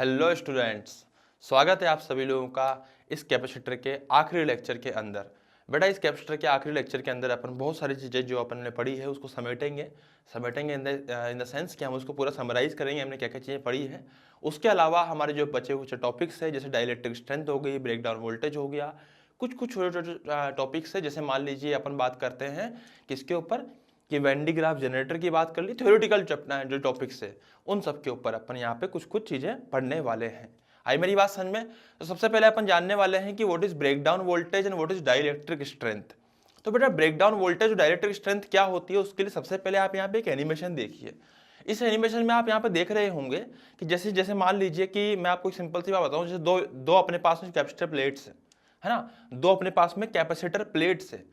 Hello students, स्वागत है आप सभी लोगों का इस कैपेसिटर के आखिरी लेक्चर के अंदर। बेटा इस कैपेसिटर के आखिरी लेक्चर के अंदर अपन बहुत सारी चीज़ें जो अपन ने पढ़ी है उसको समेटेंगे इन द सेंस कि हम उसको पूरा समराइज करेंगे, हमने क्या क्या चीज़ें पढ़ी है। उसके अलावा हमारे जो बचे हुए टॉपिक्स है जैसे डाइलेक्ट्रिक स्ट्रेंथ हो गई, ब्रेक डाउन वोल्टेज हो गया, कुछ छोटे छोटे टॉपिक्स है। जैसे मान लीजिए अपन बात करते हैं किसके ऊपर कि वेन डी ग्राफ जनरेटर की बात कर ली, थ्योरेटिकल जो टॉपिक्स है उन सब के ऊपर अपन यहाँ पे कुछ चीज़ें पढ़ने वाले हैं। आई मेरी बात समझ में? तो सबसे पहले अपन जानने वाले हैं कि what is break down voltage and what is dielectric strength. तो बेटा ब्रेक डाउन वोल्टेज और डाइलेक्ट्रिक स्ट्रेंथ क्या होती है उसके लिए सबसे पहले आप यहाँ पे एक एनिमेशन देखिए। इस एनिमेशन में आप यहाँ पे देख रहे होंगे कि जैसे जैसे मान लीजिए कि मैं आपको एक सिंपल सी बात बताऊँ, जैसे दो अपने पास में कैपेसिटर प्लेट्स है ना, दो अपने पास में कैपेसिटर प्लेट्स है।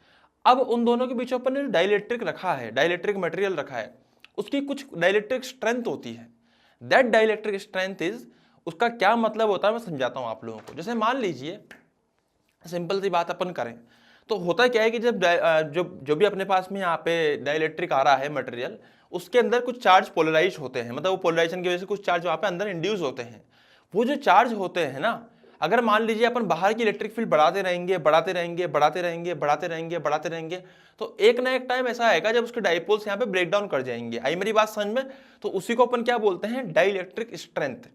अब उन दोनों के बीच अपन ने डाइलेक्ट्रिक रखा है, डाइलेक्ट्रिक मटेरियल रखा है, उसकी कुछ डाइलेक्ट्रिक स्ट्रेंथ होती है। दैट डाइलेक्ट्रिक स्ट्रेंथ इज, उसका क्या मतलब होता है मैं समझाता हूं आप लोगों को। जैसे मान लीजिए सिंपल सी बात अपन करें तो होता क्या है कि जब जो भी अपने पास में यहाँ पे डाइलेक्ट्रिक आ रहा है मटेरियल, उसके अंदर कुछ चार्ज पोलराइज होते हैं, मतलब वो पोलराइजेशन की वजह से कुछ चार्ज वहाँ पे अंदर इंड्यूस होते हैं। वो जो चार्ज होते हैं ना, अगर मान लीजिए अपन बाहर की इलेक्ट्रिक फील्ड बढ़ाते रहेंगे बढ़ाते रहेंगे बढ़ाते रहेंगे बढ़ाते रहेंगे बढ़ाते रहेंगे, तो एक ना एक टाइम ऐसा आएगा जब उसके डाइपोल्स यहाँ पे ब्रेक डाउन कर जाएंगे। आई मेरी बात समझ में? तो उसी को अपन क्या बोलते हैं, डाइलेक्ट्रिक स्ट्रेंथ।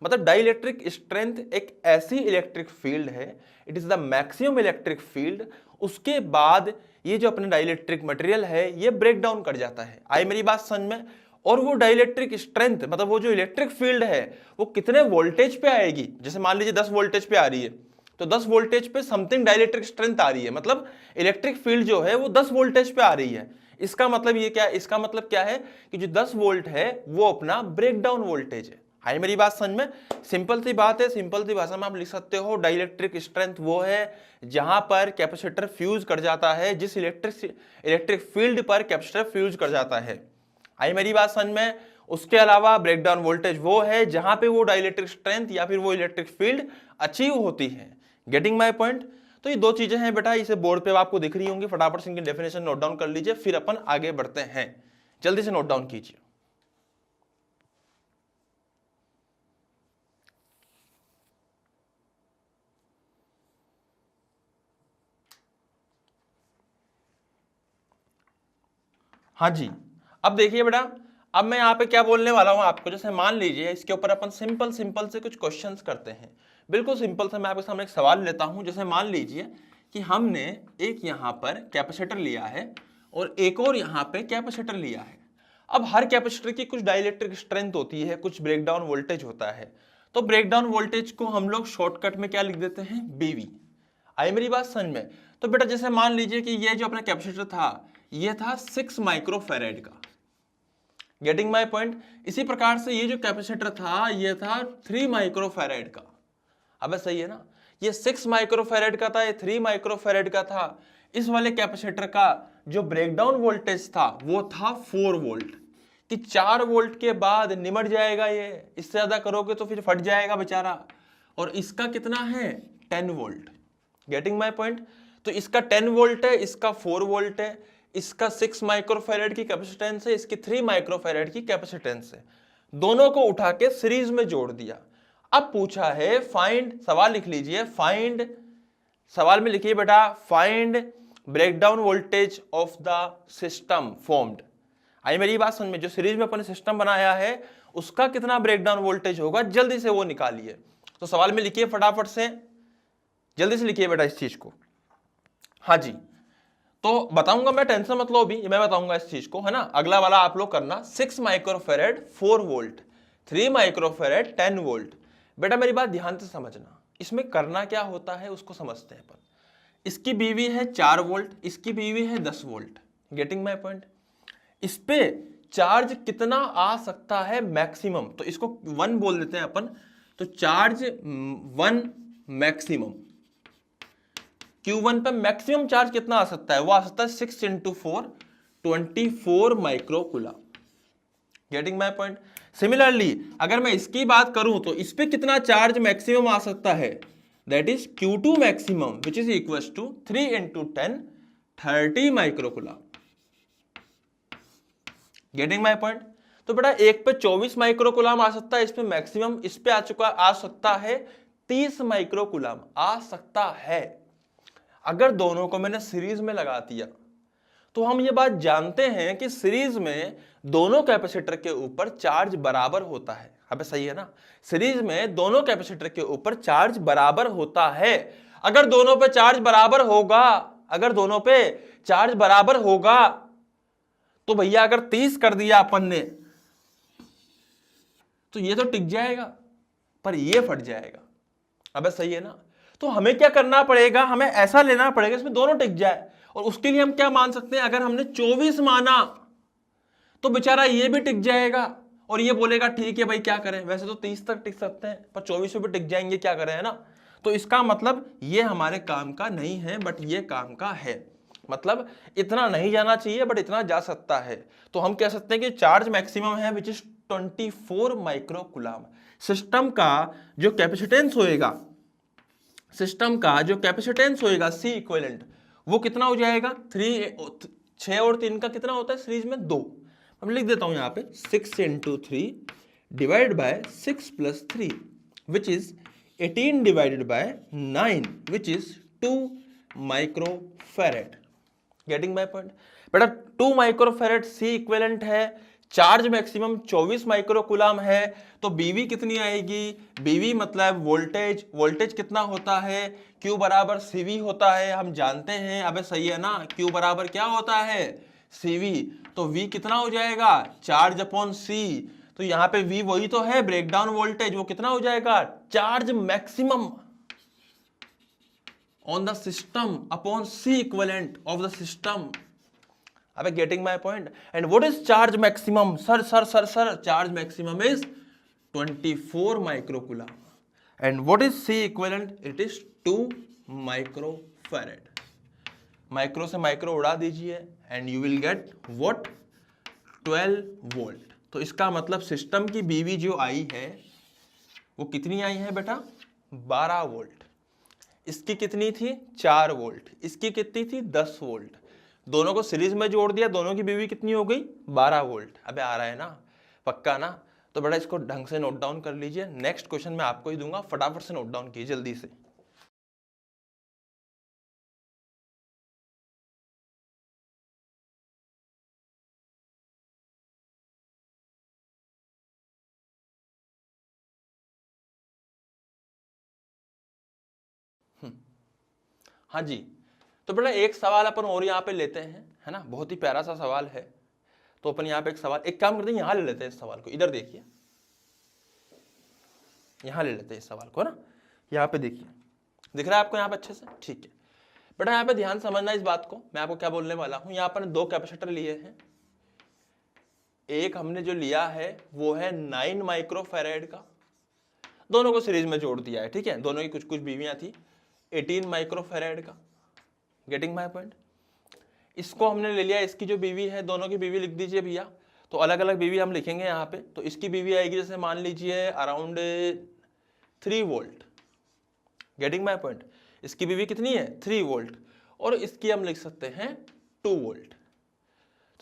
मतलब डाइलेक्ट्रिक स्ट्रेंथ एक ऐसी इलेक्ट्रिक फील्ड है, it is the maximum electric field, उसके बाद ये जो अपने डाइलेक्ट्रिक मटेरियल है ये ब्रेक डाउन कर जाता है। आई मेरी बात समझ में? और वो डाइलेक्ट्रिक स्ट्रेंथ मतलब वो जो इलेक्ट्रिक फील्ड है वो कितने वोल्टेज पे आएगी। जैसे मान लीजिए 10 वोल्टेज पे आ रही है, तो 10 वोल्टेज पे समथिंग डाइलेक्ट्रिक स्ट्रेंथ आ रही है, मतलब इलेक्ट्रिक फील्ड जो है वो 10 वोल्टेज पे आ रही है। इसका मतलब ये क्या, इसका मतलब क्या है कि जो 10 वोल्ट है वो अपना ब्रेक डाउन वोल्टेज है। हाई मेरी बात समझ में? सिंपल सी बात है, सिंपल सी भाषा में आप लिख सकते हो डाइलेक्ट्रिक स्ट्रेंथ वो है जहां पर कैपेसिटर फ्यूज कर जाता है, जिस इलेक्ट्रिक फील्ड पर कैपेसिटर फ्यूज कर जाता है। आई मेरी बात समझ में? उसके अलावा ब्रेक डाउन वोल्टेज वो है जहां पे वो डाइलेक्ट्रिक स्ट्रेंथ या फिर वो इलेक्ट्रिक फील्ड अचीव होती है। Getting my point? तो ये दो चीजें हैं बेटा, इसे बोर्ड पे आपको दिख रही होंगी, फटाफट से इनकी डेफिनेशन नोट डाउन कर लीजिए, फिर अपन आगे बढ़ते हैं। जल्दी से नोट डाउन कीजिए। हाँ जी, अब देखिए बेटा, अब मैं यहाँ पे क्या बोलने वाला हूँ आपको। जैसे मान लीजिए इसके ऊपर अपन सिंपल सिंपल से कुछ क्वेश्चंस करते हैं। बिल्कुल सिंपल से मैं आपके सामने एक सवाल लेता हूँ। जैसे मान लीजिए कि हमने एक यहाँ पर कैपेसिटर लिया है और एक और यहाँ पे कैपेसिटर लिया है। अब हर कैपेसिटर की कुछ डाइलेक्ट्रिक स्ट्रेंथ होती है, कुछ ब्रेकडाउन वोल्टेज होता है। तो ब्रेकडाउन वोल्टेज को हम लोग शॉर्टकट में क्या लिख देते हैं, बीवी। आई मेरी बात समझ में? तो बेटा जैसे मान लीजिए कि ये जो अपना कैपेसिटर था ये था 6 माइक्रोफैरेड का। Getting my point? इसी प्रकार से ये जो कैपेसिटर था ये था 3 माइक्रोफैरेड का। अब सही है ना, ये 6 माइक्रोफैरेड का था, ये 3 माइक्रोफैरेड का था। इस वाले कैपेसिटर का जो ब्रेकडाउन वोल्टेज था वो था 4 वोल्ट, कि 4 वोल्ट के बाद निमट जाएगा ये, इससे ज्यादा करोगे तो फिर फट जाएगा बेचारा। और इसका कितना है, 10 वोल्ट। Getting my point? तो इसका 10 वोल्ट है, इसका 4 वोल्ट है, इसका 6 माइक्रोफैरेड की कैपेसिटेंस है, इसकी 3 माइक्रोफैरेड की कैपेसिटेंस है। दोनों को उठा के सीरीज में जोड़ दिया। अब पूछा है फाइंड, सवाल लिख लीजिए, फाइंड, सवाल में लिखिए बेटा, find breakdown voltage of the system formed. आई मेरी बात समझ में? जो सीरीज में अपन सिस्टम बनाया है उसका कितना ब्रेकडाउन वोल्टेज होगा, जल्दी से वो निकालिए। तो सवाल में लिखिए फटाफट से, जल्दी से लिखिए बेटा इस चीज को। हाँ जी, तो बताऊंगा मैं, टेंशन मत लो, अभी मैं बताऊंगा इस चीज को, है ना। अगला वाला आप लोग करना, 6 माइक्रोफैरेड 4 वोल्ट, 3 माइक्रोफैरेड 10 वोल्ट। बेटा मेरी बात ध्यान से समझना, इसमें करना क्या होता है उसको समझते हैं अपन। इसकी बीवी है 4 वोल्ट, इसकी बीवी है 10 वोल्ट। Getting my point? इस पे चार्ज कितना आ सकता है मैक्सिमम, तो इसको 1 बोल देते हैं अपन। तो चार्ज 1 मैक्सिमम, Q1 पे मैक्सिमम चार्ज कितना आ सकता है, वो आ सकता है 6 × 4 24 microcoulomb. Getting my point? Similarly अगर मैं इसकी बात करूं तो इस पे कितना चार्ज मैक्सिमम आ सकता है, that is Q2 maximum which is equal to 3 × 10 30 microcoulomb. Getting my point? तो बेटा एक पे 24 माइक्रोकुलाम आ सकता है, इसमें मैक्सिमम इस पे आ सकता है 30 माइक्रोकुलाम आ सकता है। अगर दोनों को मैंने सीरीज में लगा दिया तो हम ये बात जानते हैं कि सीरीज में दोनों कैपेसिटर के ऊपर चार्ज बराबर होता है। अबे सही है ना, सीरीज में दोनों कैपेसिटर के ऊपर चार्ज बराबर होता है। अगर दोनों पे चार्ज बराबर होगा, अगर दोनों पे चार्ज बराबर होगा तो भैया अगर 30 कर दिया अपन ने तो ये तो टिक जाएगा, पर ये फट जाएगा। अबे सही है ना, तो हमें क्या करना पड़ेगा, हमें ऐसा लेना पड़ेगा इसमें दोनों टिक जाए। और उसके लिए हम क्या मान सकते हैं, अगर हमने 24 माना तो बेचारा ये भी टिक जाएगा और ये बोलेगा ठीक है भाई क्या करें, वैसे तो 30 तक टिक सकते हैं पर 24 पे भी टिक जाएंगे, क्या करें, है ना। तो इसका मतलब ये हमारे काम का नहीं है, बट ये काम का है। मतलब इतना नहीं जाना चाहिए बट इतना जा सकता है। तो हम कह सकते हैं कि चार्ज मैक्सिमम है विच इज 24 माइक्रोकुलाम। सिस्टम का जो कैपेसिटेंस होएगा, सिस्टम का जो कैपेसिटेंस होएगा सी इक्विवेलेंट, वो कितना हो जाएगा, 6 और 3 का कितना होता है सीरीज में 2। हम लिख देता हूं यहां पे 6 × 3 divide by 6 + 3 which is 18 divided by 9 which is 2 microfarad. Getting my point बेटा, 2 माइक्रोफैरेड सी इक्विवेलेंट है, चार्ज मैक्सिमम 24 माइक्रोकुलाम है, तो बीवी कितनी आएगी, बीवी मतलब वोल्टेज, वोल्टेज कितना होता है, Q बराबर CV होता है, हम जानते हैं। अबे सही है ना, Q बराबर क्या होता है, CV। तो V कितना हो जाएगा, चार्ज अपॉन C। तो यहाँ पे V वही तो है ब्रेकडाउन वोल्टेज, वो कितना हो जाएगा, charge maximum on the system upon C equivalent of the system. अबे getting my point. And what is charge maximum, sir charge maximum is 24 microcoulomb. And what is C equivalent, it is 2 microfarad. Micro से micro उड़ा दीजिए and you will get what, 12 volt. तो इसका मतलब system की बीवी जो आई है वो कितनी आई है बेटा, 12 वोल्ट। इसकी कितनी थी, 4 वोल्ट, इसकी कितनी थी, 10 वोल्ट। दोनों को सीरीज में जोड़ दिया, दोनों की बीवी कितनी हो गई, 12 वोल्ट। अबे आ रहा है ना, पक्का ना। तो बेटा इसको ढंग से नोट डाउन कर लीजिए, नेक्स्ट क्वेश्चन मैं आपको ही दूंगा, फटाफट से नोट डाउन कीजिए जल्दी से। हाँ जी, तो बेटा एक सवाल अपन और यहाँ पे लेते हैं, है ना, बहुत ही प्यारा सा सवाल है। तो अपन यहाँ पे एक सवाल, एक काम करते हैं, यहाँ ले लेते हैं इस सवाल को, इधर देखिए, यहाँ ले लेते हैं इस सवाल को ना, यहाँ पे देखिए, दिख रहा है आपको यहाँ पे अच्छे से, ठीक है बेटा। यहाँ पे ध्यान समझना इस बात को, मैं आपको क्या बोलने वाला हूँ। यहाँ पर 2 कैपेसिटर लिए हैं, एक हमने जो लिया है वो है 9 माइक्रोफैरेड का, दोनों को सीरीज में जोड़ दिया है, ठीक है, दोनों की कुछ कुछ बीवियां थी, 18 माइक्रोफैरेड का। Getting my point. इसको हमने ले लिया, इसकी जो बीवी है, दोनों की बीवी लिख दीजिए भैया। तो अलग अलग बीवी हम लिखेंगे यहाँ पे। तो इसकी बीवी आएगी जैसे मान लीजिए around 3 volt. Getting my point. इसकी बीवी कितनी है, 3 वोल्ट, और इसकी हम लिख सकते हैं 2 वोल्ट।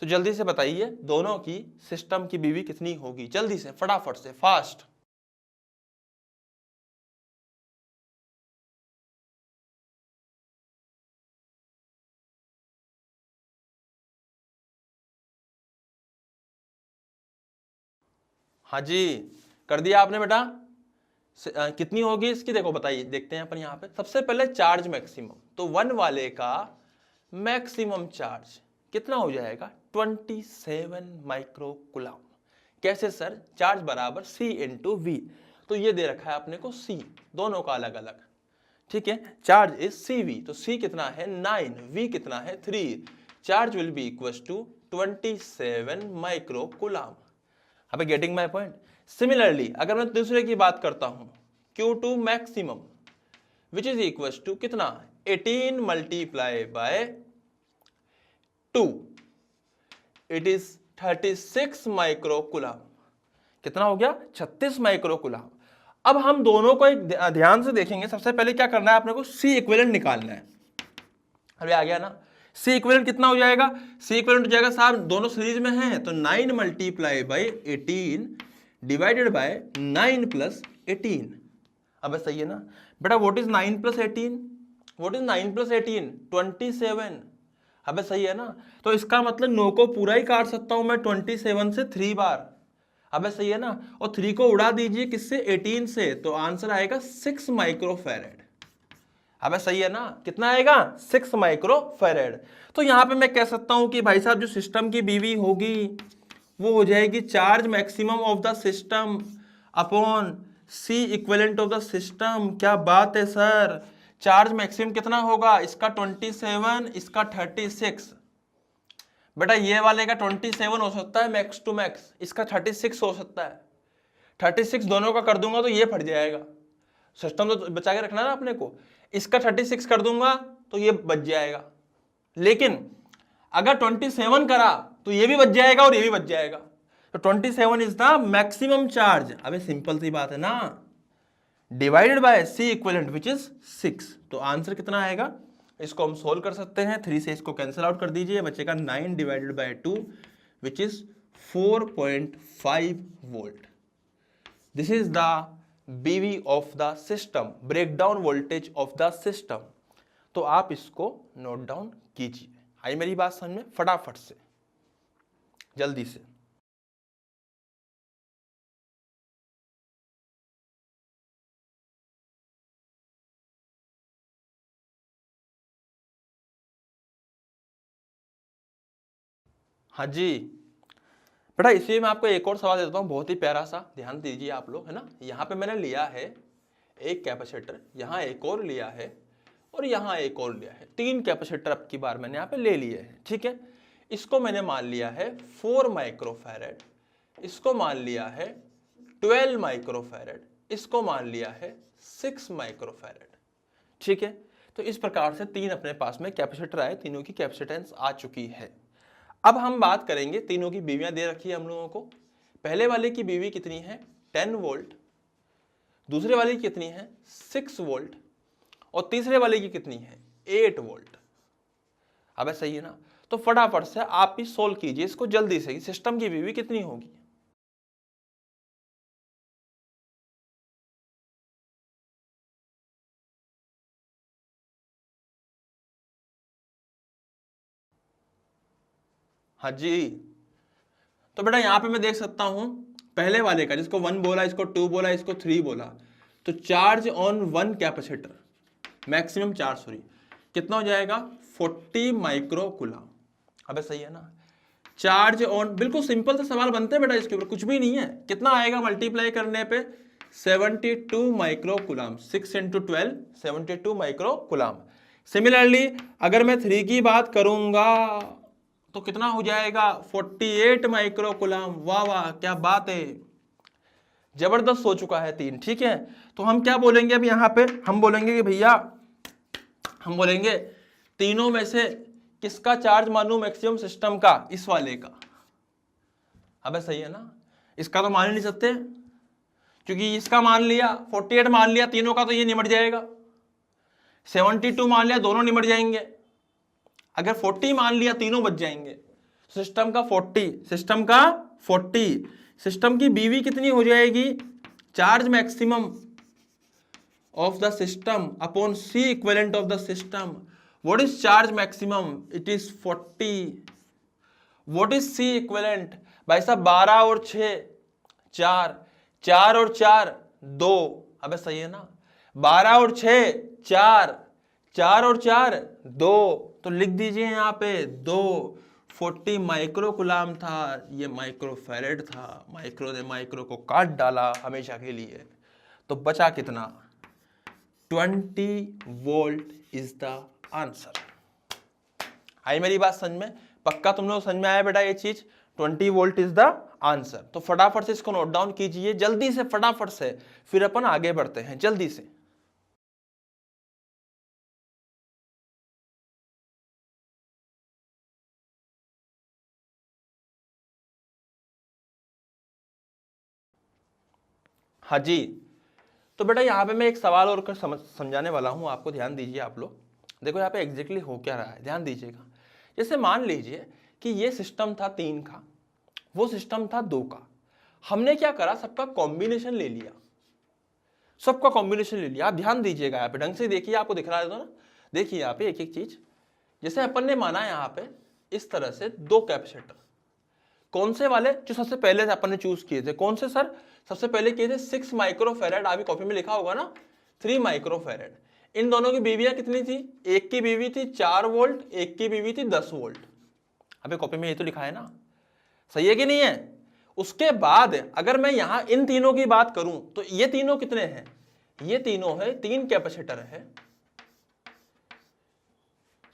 तो जल्दी से बताइए दोनों की सिस्टम की बीवी कितनी होगी, जल्दी से फटाफट से फास्ट। हाँ जी, कर दिया आपने बेटा। कितनी होगी इसकी, देखो बताइए, देखते हैं अपन यहाँ पे। सबसे पहले चार्ज मैक्सिमम, तो 1 वाले का मैक्सिमम चार्ज कितना हो जाएगा, 27 माइक्रोकुलाम। कैसे सर, चार्ज बराबर C × V। तो ये दे रखा है अपने को C, दोनों का अलग अलग, ठीक है। चार्ज इज CV, तो C कितना है 9, V कितना है 3, charge will be equal to 27 microcoulomb. अबे गेटिंग माय पॉइंट। सिमिलरली अगर मैं दूसरे की बात करता हूं, Q2 maximum which is equal to कितना, 18 multiply by 2, it is 36 microcoulomb. कितना हो गया, 36 माइक्रोकुलाम। अब हम दोनों को एक ध्यान से देखेंगे। सबसे पहले क्या करना है अपने को, C इक्विवेलेंट निकालना है। अभी आ गया ना, सी इक्विवेलेंट कितना हो जाएगा, सी इक्विवेलेंट हो जाएगा साहब, दोनों सीरीज में हैं तो 9 multiply by 18 divided by 9 plus 18। अब सही है ना बेटा, what is 9 plus 18, what is 9 plus 18, 27। अब सही है ना, तो इसका मतलब 9 को पूरा ही काट सकता हूं मैं 27 से 3 बार। अब सही है ना, और 3 को उड़ा दीजिए किससे, 18 से, तो आंसर आएगा 6 माइक्रोफैरेड। अब सही है ना, कितना आएगा, 6 माइक्रोफैरेड। तो यहां पे मैं कह सकता हूं कि भाई साहब जो सिस्टम की बीवी होगी वो हो जाएगी charge maximum of the system upon C equivalent of the system. क्या बात है सर, चार्ज मैक्सिमम कितना होगा, इसका 27, इसका 36। बेटा ये वाले का 27 हो सकता है मैक्स टू मैक्स, इसका 36 हो सकता है। 36 दोनों का कर दूंगा तो ये फट जाएगा, सिस्टम तो बचा के रखना ना अपने को। इसका 36 कर दूंगा तो ये बच जाएगा, लेकिन अगर 27 करा तो ये भी बच जाएगा और ये भी बच जाएगा। तो 27 इज द मैक्सिमम चार्ज। अबे सिंपल सी बात है ना, divided by C equivalent which is 6। तो आंसर कितना आएगा, इसको हम सोल्व कर सकते हैं, 3 से इसको कैंसिल आउट कर दीजिए, बचेगा 9 divided by 2 which is 4.5 volt. This is the BV of the system, breakdown voltage of the system. तो आप इसको नोट डाउन कीजिए। आई मेरी बात समझ में, फटाफट से जल्दी से। हाँ जी बेटा, इसलिए मैं आपको एक और सवाल देता हूँ, बहुत ही प्यारा सा, ध्यान दीजिए आप लोग, है ना। यहाँ पे मैंने लिया है एक कैपेसिटर, यहाँ एक और लिया है और यहाँ एक और लिया है, 3 कैपेसिटर अब की बार मैंने यहाँ पे ले लिए हैं, ठीक है। इसको मैंने मान लिया है 4 माइक्रोफैरेड, इसको मान लिया है 12 माइक्रोफैरेड, इसको मान लिया है 6 माइक्रोफैरेड, ठीक है। तो इस प्रकार से 3 अपने पास में कैपेसिटर आए, तीनों की कैपेसिटेंस आ चुकी है। अब हम बात करेंगे, तीनों की बीवियां दे रखी है हम लोगों को। पहले वाले की बीवी कितनी है, 10 वोल्ट, दूसरे वाले की कितनी है 6 वोल्ट, और तीसरे वाले की कितनी है 8 वोल्ट। अब सही है ना, तो फटाफट से आप भी सोल्व कीजिए इसको जल्दी से, सिस्टम की बीवी कितनी होगी। हाँ जी, तो बेटा यहां पे मैं देख सकता हूं पहले वाले का, जिसको 1 बोला, इसको 2 बोला, इसको 3 बोला, तो charge on 1 capacitor, maximum charge sorry, कितना हो जाएगा 40 माइक्रो कूलम। अबे सही है ना, चार्ज ऑन, बिल्कुल सिंपल से सवाल बनते हैं बेटा, इसके ऊपर कुछ भी नहीं है। कितना आएगा मल्टीप्लाई करने पे, 72 micro coulomb, 6 × 12 72 micro coulomb. Similarly अगर मैं 3 की बात करूंगा तो कितना हो जाएगा 48 माइक्रो कूलम। वाह वाह क्या बात है, जबरदस्त हो चुका है 3, ठीक है। तो हम क्या बोलेंगे अब यहाँ पे, हम बोलेंगे कि भैया, हम बोलेंगे तीनों में से किसका चार्ज मानूं मैक्सिमम सिस्टम का, इस वाले का। अबे सही है ना, इसका तो मान ही नहीं सकते, क्योंकि इसका मान लिया 48 मान लिया तीनों का तो ये निमट जाएगा, 72 मान लिया दोनों निमट जाएंगे, अगर 40 मान लिया तीनों बच जाएंगे। सिस्टम का 40, सिस्टम का 40, सिस्टम की बीवी कितनी हो जाएगी, charge maximum of the system upon C equivalent of the system. What is charge maximum? It is 40. What is C equivalent? भाई साहब 12 और 6 4, 4 और 4 2। अबे सही है ना, 12 और 6 4, 4 और 4 2, तो लिख दीजिए यहाँ पे 2। 40 माइक्रो कूलम था, ये माइक्रोफैरेड था, माइक्रो ने माइक्रो को काट डाला हमेशा के लिए, तो बचा कितना 20 वोल्ट इज द आंसर। आई मेरी बात समझ में, पक्का तुम लोग समझ में आया बेटा ये चीज, 20 वोल्ट इज द आंसर। तो फटाफट से इसको नोट डाउन कीजिए जल्दी से, फटाफट से, फिर अपन आगे बढ़ते हैं जल्दी से। हाँ जी, तो बेटा यहाँ पे मैं एक सवाल और समझाने वाला हूँ आपको, ध्यान दीजिए आप लोग। देखो यहाँ पे एग्जैक्टली हो क्या रहा है, ध्यान दीजिएगा। जैसे मान लीजिए कि ये सिस्टम था 3 का, वो सिस्टम था 2 का, हमने क्या करा, सबका कॉम्बिनेशन ले लिया, सबका कॉम्बिनेशन ले लिया। आप ध्यान दीजिएगा यहाँ पे, ढंग से देखिए, आपको दिख रहा है तो ना, देखिए यहाँ पे एक एक चीज। जैसे अपन ने माना यहाँ पे इस तरह से 2 कैपेसिटर, कौन से वाले, जो सबसे पहले अपन ने चूज किए थे, कौन से सर, सबसे पहले किए थे 6 माइक्रोफेरेड, आपकी कॉपी में लिखा होगा ना 3 माइक्रोफेरेड। इन दोनों की बीवियां कितनी थी, एक की बीवी थी 4 वोल्ट, एक की बीवी थी 10 वोल्ट। अभी कॉपी में ये तो लिखा है ना, सही है कि नहीं है। उसके बाद अगर मैं यहां इन तीनों की बात करूं तो ये तीनों कितने हैं, ये तीनों है 3 कैपेसिटर है,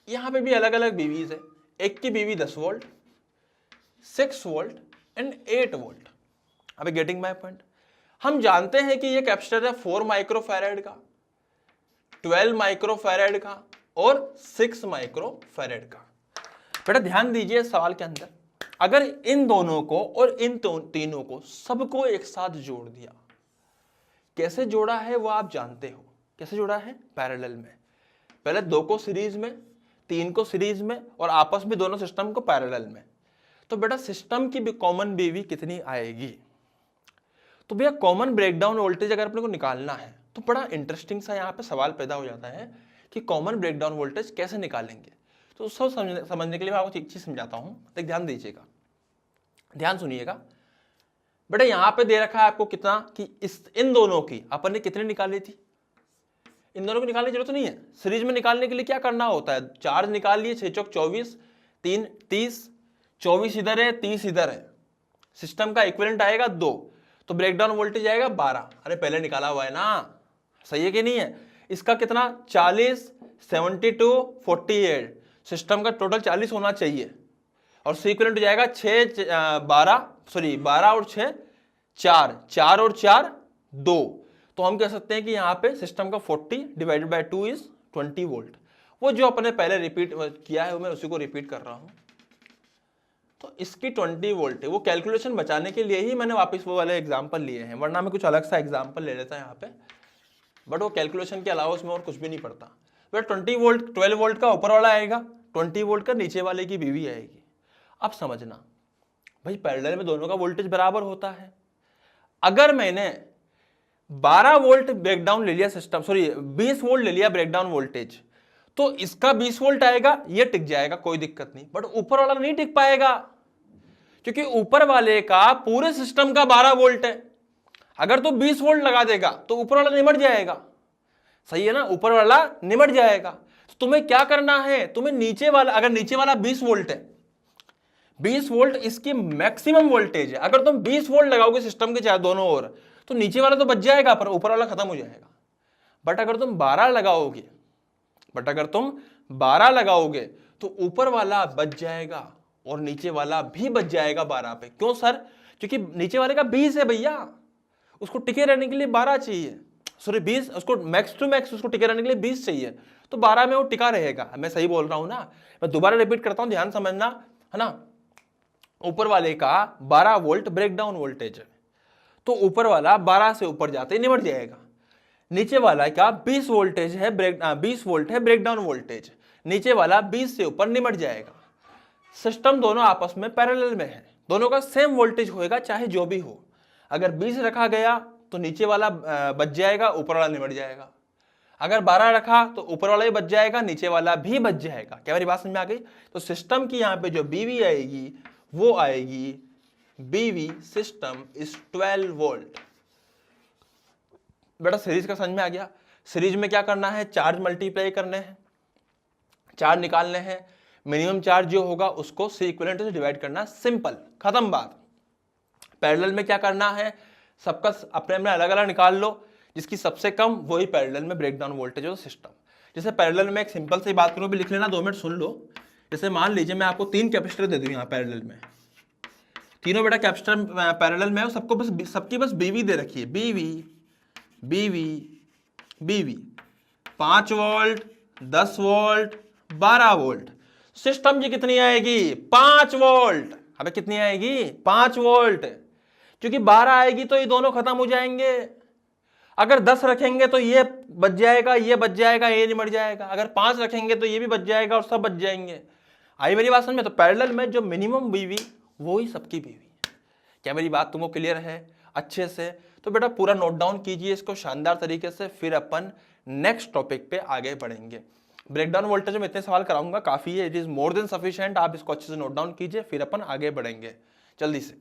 यहां पे भी अलग अलग बीवीज है, एक की बीवी 10 वोल्ट, 6 वोल्ट एंड 8 वोल्ट। अभी गेटिंग माय पॉइंट। हम जानते हैं कि ये कैपेसिटर है 4 माइक्रोफैरेड का, 12 माइक्रोफैरेड का और 6 माइक्रोफैरेड का। बेटा ध्यान दीजिए सवाल के अंदर, अगर इन दोनों को और इन तीनों को सबको एक साथ जोड़ दिया, कैसे जोड़ा है वो आप जानते हो, कैसे जोड़ा है, पैरेलल में। पहले 2 को सीरीज में, 3 को सीरीज में और आपस में दोनों सिस्टम को पैरेलल में। तो बेटा सिस्टम की भी कॉमन बीवी कितनी आएगी, तो भैया कॉमन ब्रेकडाउन वोल्टेज अगर अपने को निकालना है तो बड़ा इंटरेस्टिंग सा यहाँ पे सवाल पैदा हो जाता है कि कॉमन ब्रेकडाउन वोल्टेज कैसे निकालेंगे। तो सब समझने के लिए मैं आपको एक चीज समझाता हूँ, तो ध्यान दीजिएगा, ध्यान सुनिएगा। बेटा यहाँ पे दे रखा है आपको कितना कि इन दोनों की अपन ने कितनी निकाली थी, इन दोनों को निकालने की जरूरत नहीं है। सीरीज में निकालने के लिए क्या करना होता है, चार्ज निकाल लिए, 6 चौक 24, 3 30, 24 इधर है 30 इधर है, सिस्टम का इक्विवेलेंट आएगा 2, तो ब्रेकडाउन वोल्टेज आएगा 12। अरे पहले निकाला हुआ है ना, सही है कि नहीं है। इसका कितना 40, 72, 48, सिस्टम का टोटल 40 होना चाहिए और सी इक्विवेलेंट हो जाएगा 12 और 6 4 और 4 2। तो हम कह सकते हैं कि यहाँ पे सिस्टम का 40 डिवाइडेड बाय 2 इज 20 वोल्ट। वो जो अपने पहले रिपीट किया है मैं उसी को रिपीट कर रहा हूँ। तो इसकी 20 वोल्ट है, वो कैलकुलेशन बचाने के लिए ही मैंने वापस वो वाले एग्जाम्पल लिए हैं, वरना मैं कुछ अलग सा एग्जाम्पल ले लेता यहाँ पे, बट वो कैलकुलेशन के अलावा उसमें और कुछ भी नहीं पड़ता। बट 20 वोल्ट 12 वोल्ट का ऊपर वाला आएगा, 20 वोल्ट का नीचे वाले की बीवी आएगी। अब समझना भाई, पैरेलल में दोनों का वोल्टेज बराबर होता है। अगर मैंने 12 वोल्ट ब्रेकडाउन ले लिया सिस्टम, सॉरी 20 वोल्ट ले लिया ब्रेकडाउन वोल्टेज, तो इसका 20 वोल्ट आएगा, ये टिक जाएगा, कोई दिक्कत नहीं। बट ऊपर वाला नहीं टिक पाएगा, क्योंकि ऊपर वाले का पूरे सिस्टम का 12 वोल्ट है। अगर तो 20 वोल्ट लगा देगा तो ऊपर वाला निमट जाएगा, सही है ना, ऊपर वाला निमट जाएगा। तो तुम्हें क्या करना है, तुम्हें नीचे वाला, अगर नीचे वाला 20 वोल्ट है, 20 वोल्ट इसकी मैक्सिमम वोल्टेज है, अगर तुम 20 वोल्ट लगाओगे सिस्टम के चाहे दोनों ओर, तो नीचे वाला तो बच जाएगा पर ऊपर वाला खत्म हो जाएगा। बट अगर तुम 12 लगाओगे तो ऊपर वाला बच जाएगा और नीचे वाला भी बच जाएगा 12 पे। क्यों सर, क्योंकि नीचे वाले का 20 है भैया, उसको टिके रहने के लिए 12 चाहिए, सॉरी 20, उसको मैक्स टू मैक्स उसको टिके रहने के लिए 20 चाहिए, तो 12 में वो टिका रहेगा। मैं सही बोल रहा हूं ना, मैं दोबारा रिपीट करता हूं, ध्यान समझना है ना। ऊपर वाले का 12 वोल्ट ब्रेकडाउन वोल्टेज है, तो ऊपर वाला 12 से ऊपर जाते ही निमट जाएगा। नीचे वाला का 20 वोल्टेज है, 20 वोल्ट है ब्रेकडाउन वोल्टेज, नीचे वाला 20 से ऊपर निमट जाएगा। सिस्टम दोनों आपस में पैरेलल में है, दोनों का सेम वोल्टेज होएगा चाहे जो भी हो। अगर 20 रखा गया तो नीचे वाला बच जाएगा, ऊपर वाला निमट जाएगा। अगर 12 रखा तो ऊपर वाला भी बच जाएगा, नीचे वाला भी बच जाएगा। क्या मेरी बात समझ में आ गई। तो सिस्टम की यहाँ पे जो बीवी आएगी वो आएगी, बीवी सिस्टम इज 12 वोल्ट। बेटा सीरीज का समझ में आ गया। सीरीज में क्या करना है, चार्ज मल्टीप्लाई करने हैं, चार्ज निकालने हैं, मिनिमम चार्ज जो होगा उसको सी इक्विवेलेंट से डिवाइड करना, सिंपल, खत्म बात। पैरेलल में क्या करना है, सबका अपने अपने अलग अलग निकाल लो, जिसकी सबसे कम वही पैरेलल में ब्रेकडाउन वोल्टेज हो सिस्टम। जैसे पैरेलल में एक सिंपल सी बात करूं, भी लिख लेना, 2 मिनट सुन लो। जैसे मान लीजिए मैं आपको 3 कैपेसिटर दे दूं यहाँ पैरेलल में, तीनों बेटा कैपेसिटर पैरेलल में, सबको बस सबकी बस बीवी दे रखी है, बीवी बीवी बीवी, 5 वोल्ट 10 वोल्ट 12 वोल्ट। सिस्टम की कितनी आएगी, 5 वोल्ट। अबे कितनी आएगी, 5 वोल्ट, क्योंकि 12 आएगी तो ये दोनों खत्म हो जाएंगे। अगर 10 रखेंगे तो ये बच जाएगा, ये बच जाएगा, ये नहीं मर जाएगा। अगर 5 रखेंगे तो ये भी बच जाएगा और सब बच जाएंगे। आई मेरी बात समझ में? तो पैरेलल में जो मिनिमम बीवी वो ही सबकी बीवी है। क्या मेरी बात तुमको क्लियर है अच्छे से? तो बेटा पूरा नोट डाउन कीजिए इसको शानदार तरीके से, फिर अपन नेक्स्ट टॉपिक पे आगे बढ़ेंगे। ब्रेकडाउन वोल्टेज में इतने सवाल कराऊंगा, काफी है, it is more than sufficient. आप इसको अच्छे से नोट डाउन कीजिए, फिर अपन आगे बढ़ेंगे जल्दी से।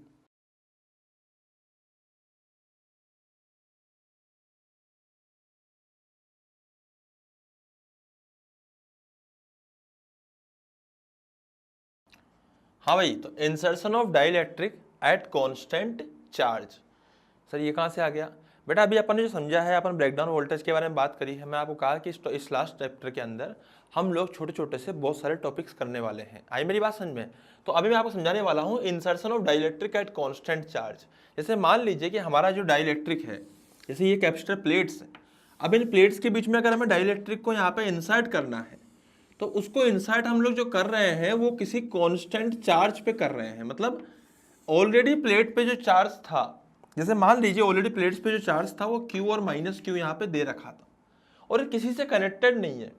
हाँ भाई, तो insertion of dielectric at constant charge. Sir ये कहाँ से आ गया बेटा? अभी अपन ने जो समझा है, अपन ब्रेकडाउन वोल्टेज के बारे में बात करी है। मैं आपको कहा कि इस लास्ट चैप्टर के अंदर हम लोग छोटे छोटे से बहुत सारे टॉपिक्स करने वाले हैं। आई मेरी बात समझ में? तो अभी मैं आपको समझाने वाला हूँ insertion of dielectric at constant charge. जैसे मान लीजिए कि हमारा जो डाइलेक्ट्रिक है, जैसे ये कैपेसिटर प्लेट्स है, अब इन प्लेट्स के बीच में अगर हमें डाइलेक्ट्रिक को यहाँ पे इंसर्ट करना है, तो उसको इंसर्ट हम लोग जो कर रहे हैं वो किसी कांस्टेंट चार्ज पे कर रहे हैं। मतलब ऑलरेडी प्लेट पे जो चार्ज था, जैसे मान लीजिए ऑलरेडी प्लेट्स पे जो चार्ज था वो Q और माइनस Q यहाँ पे दे रखा था और ये किसी से कनेक्टेड नहीं है।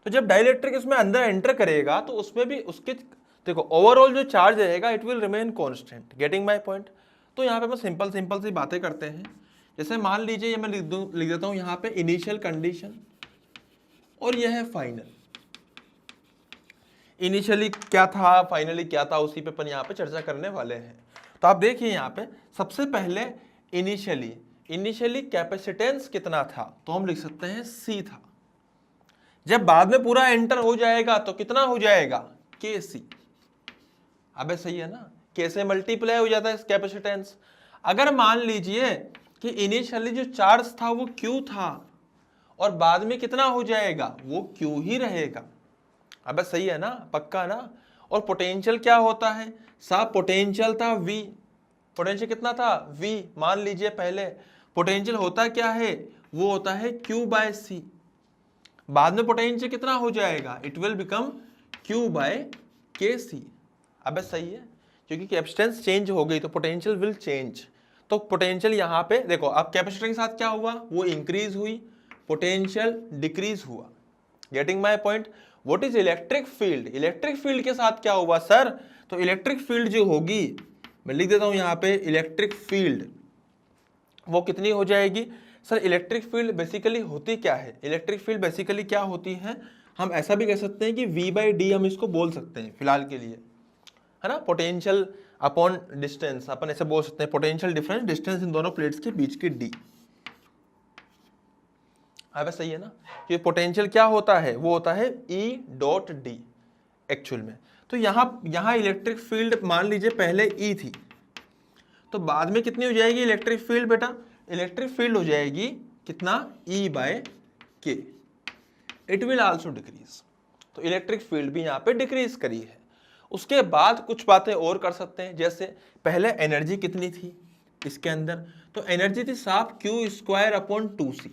तो जब डाइलेक्ट्रिक इसमें अंदर एंटर करेगा तो उसमें भी उसके देखो ओवरऑल जो चार्ज रहेगा it will remain constant. Getting my point? तो यहाँ पे हम सिंपल सिंपल सी बातें करते हैं। जैसे मान लीजिए ये मैं लिख देता हूँ यहाँ पे इनिशियल कंडीशन और यह है फाइनल। इनिशियली क्या था, फाइनली क्या था, उसी पे अपन यहाँ पे चर्चा करने वाले हैं। तो आप देखिए यहाँ पे सबसे पहले इनिशियली कैपेसिटेंस कितना था, तो हम लिख सकते हैं C था। जब बाद में पूरा एंटर हो जाएगा तो कितना हो जाएगा, KC। अबे सही है ना, K से मल्टीप्लाई हो जाता है कैपेसिटेंस। अगर मान लीजिए कि इनिशियली जो चार्ज था वो Q था और बाद में कितना हो जाएगा, वो Q ही रहेगा। अबे सही है ना, पक्का ना। और पोटेंशियल क्या होता है साहब, पोटेंशियल था V। पोटेंशियल कितना था, V। मान लीजिए पहले पोटेंशियल होता क्या है, वो होता है Q/C। बाद में पोटेंशियल कितना हो जाएगा, इट विल बिकम Q/KC। अबे सही है, क्योंकि कैपेसिटेंस चेंज हो गई तो पोटेंशियल विल चेंज। तो पोटेंशियल यहाँ पे देखो, अब कैपेसिटर के साथ क्या हुआ, वो इंक्रीज हुई, पोटेंशियल डिक्रीज हुआ। Getting my point? What is electric field? Electric field के साथ क्या हुआ सर, तो इलेक्ट्रिक फील्ड जो होगी, मैं लिख देता हूं यहाँ पे इलेक्ट्रिक फील्ड, वो कितनी हो जाएगी सर? इलेक्ट्रिक फील्ड बेसिकली होती क्या है, इलेक्ट्रिक फील्ड बेसिकली क्या होती है, हम ऐसा भी कह सकते हैं कि V/D हम इसको बोल सकते हैं फिलहाल के लिए, है ना। पोटेंशियल अपॉन डिस्टेंस अपन ऐसे बोल सकते हैं, पोटेंशियल डिफरेंस डिस्टेंस इन दोनों प्लेट्स के बीच की D। अब सही है ना, कि पोटेंशियल क्या होता है, वो होता है E.D एक्चुअल में। तो यहाँ इलेक्ट्रिक फील्ड मान लीजिए पहले E थी, तो बाद में कितनी हो जाएगी इलेक्ट्रिक फील्ड बेटा? इलेक्ट्रिक फील्ड हो जाएगी कितना, E/K। It will also decrease. तो इलेक्ट्रिक फील्ड भी यहाँ पे डिक्रीज करी है। उसके बाद कुछ बातें और कर सकते हैं, जैसे पहले एनर्जी कितनी थी इसके अंदर, तो एनर्जी थी साफ Q²/2C।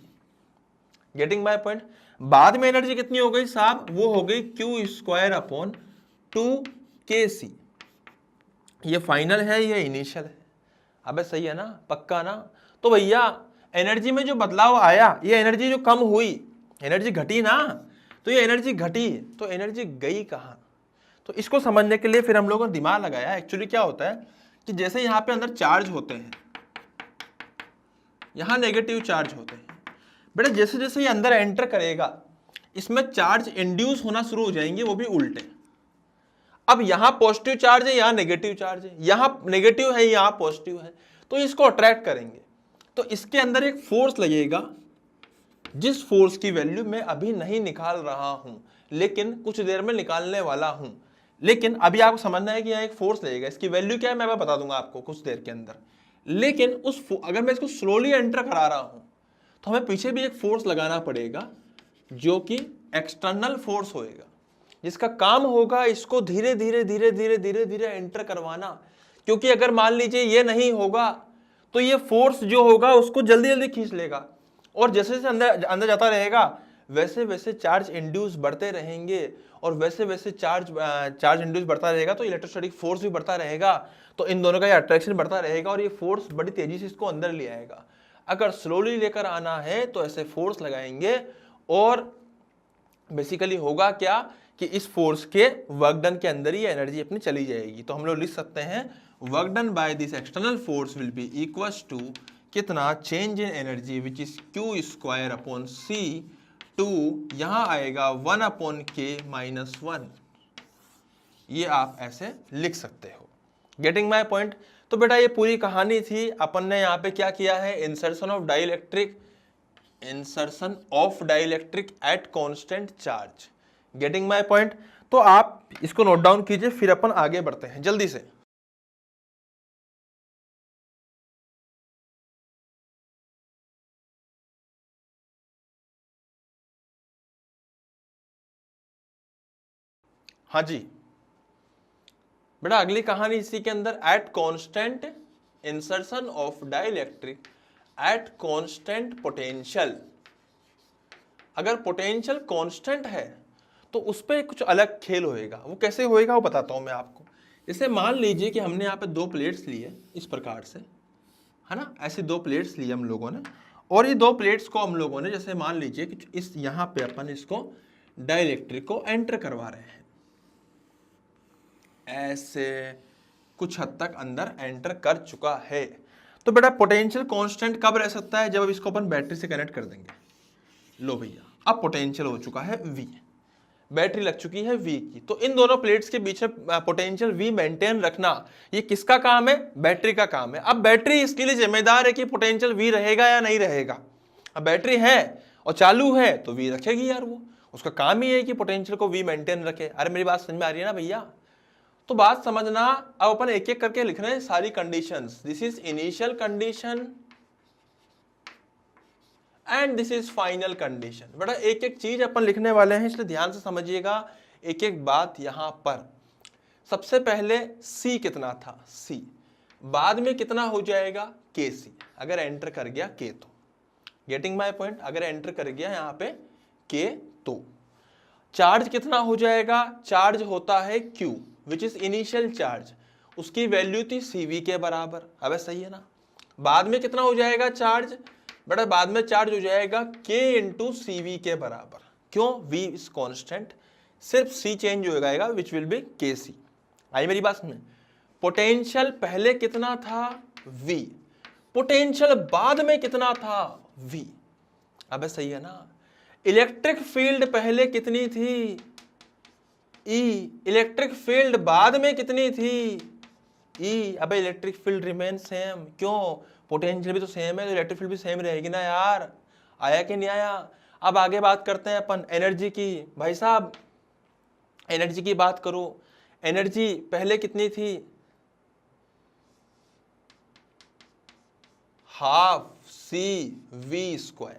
Getting my point? बाद में एनर्जी कितनी हो गई साहब, वो हो गई Q²/2KC। ये फाइनल है, ये इनिशियल है। अबे सही है ना, पक्का ना। तो भैया एनर्जी में जो बदलाव आया, ये एनर्जी जो कम हुई, एनर्जी घटी ना, तो ये एनर्जी घटी, तो एनर्जी गई कहां? तो इसको समझने के लिए फिर हम लोगों ने दिमाग लगाया। एक्चुअली क्या होता है कि जैसे यहाँ पे अंदर चार्ज होते हैं, यहां नेगेटिव चार्ज होते हैं बेटा, जैसे जैसे ये अंदर एंटर करेगा इसमें चार्ज इंड्यूस होना शुरू हो जाएंगे, वो भी उल्टे। अब यहां पॉजिटिव चार्ज है, यहां नेगेटिव चार्ज है, यहां नेगेटिव है, यहां पॉजिटिव है, तो इसको अट्रैक्ट करेंगे। तो इसके अंदर एक फोर्स लगेगा, जिस फोर्स की वैल्यू मैं अभी नहीं निकाल रहा हूं, लेकिन कुछ देर में निकालने वाला हूं। लेकिन अभी आपको समझना है कि यहाँ एक फोर्स लगेगा, इसकी वैल्यू क्या है मैं बता दूंगा आपको कुछ देर के अंदर। लेकिन अगर मैं इसको स्लोली एंटर करा रहा हूं तो हमें पीछे भी एक फोर्स लगाना पड़ेगा, जो कि एक्सटर्नल फोर्स होएगा, जिसका काम होगा इसको धीरे धीरे धीरे धीरे धीरे धीरे एंटर करवाना। क्योंकि अगर मान लीजिए ये नहीं होगा तो ये फोर्स जो होगा उसको जल्दी जल्दी खींच लेगा, और जैसे जैसे अंदर अंदर जाता रहेगा वैसे वैसे चार्ज इंड्यूस बढ़ते रहेंगे, और वैसे वैसे चार्ज इंड्यूस बढ़ता रहेगा तो इलेक्ट्रोस्टैटिक फोर्स भी बढ़ता रहेगा। तो इन दोनों का अट्रैक्शन बढ़ता रहेगा और ये फोर्स बड़ी तेजी से इसको अंदर ले आएगा। अगर स्लोली लेकर आना है तो ऐसे फोर्स लगाएंगे, और बेसिकली होगा क्या कि इस फोर्स के वर्क डन के अंदर ही एनर्जी अपनी चली जाएगी। तो हम लोग लिख सकते हैं work done by this external force will be equals to कितना, change in energy which is Q square upon C two, यहां आएगा 1 अपॉन के माइनस 1। ये आप ऐसे लिख सकते हो। Getting my point. तो बेटा ये पूरी कहानी थी। अपन ने यहाँ पे क्या किया है, insertion of dielectric at constant charge. Getting my point. तो आप इसको नोट डाउन कीजिए, फिर अपन आगे बढ़ते हैं जल्दी से। हाँ जी बेटा, अगली कहानी इसी के अंदर, at constant insertion of dielectric at constant potential. अगर पोटेंशियल कांस्टेंट है तो उस पर कुछ अलग खेल होएगा। वो कैसे होएगा वो बताता हूं मैं आपको। जैसे मान लीजिए कि हमने यहाँ पे 2 प्लेट्स लिए इस प्रकार से, है ना, ऐसे 2 प्लेट्स लिए हम लोगों ने, और ये 2 प्लेट्स को हम लोगों ने जैसे मान लीजिए कि इस यहाँ पे अपन इसको डाइलेक्ट्रिक को एंटर करवा रहे हैं, ऐसे कुछ हद तक अंदर एंटर कर चुका है। तो बेटा पोटेंशियल कांस्टेंट कब रह सकता है, जब इसको अपन बैटरी से कनेक्ट कर देंगे। लो भैया, अब पोटेंशियल हो चुका है V, बैटरी लग चुकी है V की। तो इन दोनों प्लेट्स के बीच में पोटेंशियल V मेंटेन रखना, ये किसका काम है, बैटरी का काम है। अब बैटरी इसके लिए जिम्मेदार है कि पोटेंशियल V रहेगा या नहीं रहेगा। अब बैटरी है और चालू है तो V रखेगी यार, वो उसका काम ही है कि पोटेंशियल को V मेंटेन रखे। अरे मेरी बात समझ में आ रही है ना भैया। तो बात समझना, अब अपन एक एक करके लिख रहे हैं सारी conditions. This is initial condition and this is final condition. बेटा एक एक चीज अपन लिखने वाले हैं, इसलिए ध्यान से समझिएगा एक एक बात। यहां पर सबसे पहले C कितना था, C, बाद में कितना हो जाएगा KC, अगर एंटर कर गया K तो। Getting my point. अगर एंटर कर गया यहां पे K तो चार्ज कितना हो जाएगा, चार्ज होता है Q which is initial charge, उसकी वैल्यू थी CV के बराबर। अब सही है ना। बाद में कितना हो जाएगा चार्ज, बेटा बाद में चार्ज हो जाएगा K इंटू CV के बराबर। क्यों, V इज कांस्टेंट, सिर्फ C चेंज हो जाएगा विच विल बी KC। आई मेरी बात में। पोटेंशियल पहले कितना था V, पोटेंशियल बाद में कितना था V। अब सही है ना। इलेक्ट्रिक फील्ड पहले कितनी थी E, इलेक्ट्रिक फील्ड बाद में कितनी थी E। अब इलेक्ट्रिक फील्ड रिमेन सेम, क्यों, पोटेंशियल भी तो सेम है तो इलेक्ट्रिक फील्ड भी सेम रहेगी ना यार। आया कि नहीं आया। अब आगे बात करते हैं अपन एनर्जी की। भाई साहब एनर्जी की बात करो, एनर्जी पहले कितनी थी, हाफ CV²,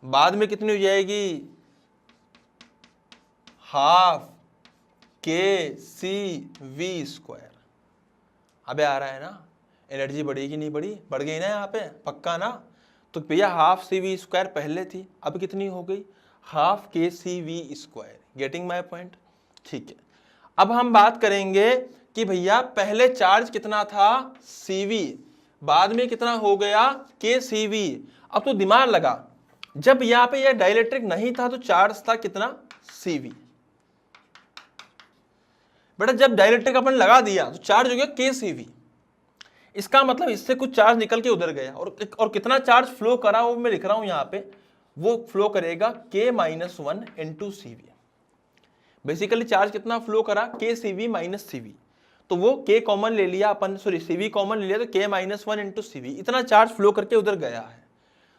बाद में कितनी हो जाएगी, हाफ KCV²। अबे आ रहा है ना, एनर्जी बढ़ेगी नहीं बढ़ी, बढ़ गई ना यहाँ पे, पक्का ना। तो भैया हाफ CV² पहले थी, अब कितनी हो गई, half KCV²। Getting my point. ठीक है, अब हम बात करेंगे कि भैया पहले चार्ज कितना था CV, बाद में कितना हो गया KCV। अब तो दिमाग लगा, जब यहाँ पे यह डाइलेक्ट्रिक नहीं था तो चार्ज था कितना CV। बेटा जब डाइलेक्ट्रिक अपन लगा दिया तो चार्ज हो गया KCV। इसका मतलब इससे कुछ चार्ज निकल के उधर गया, और कितना चार्ज फ्लो करा वो मैं लिख रहा हूं यहाँ पे, वो फ्लो करेगा K-1 into CV। Basically charge कितना फ्लो करा, KCV माइनस CV। तो वो K कॉमन ले लिया अपन, सॉरी CV कॉमन ले लिया, तो K-1 इंटू CV, इतना चार्ज फ्लो करके उधर गया है।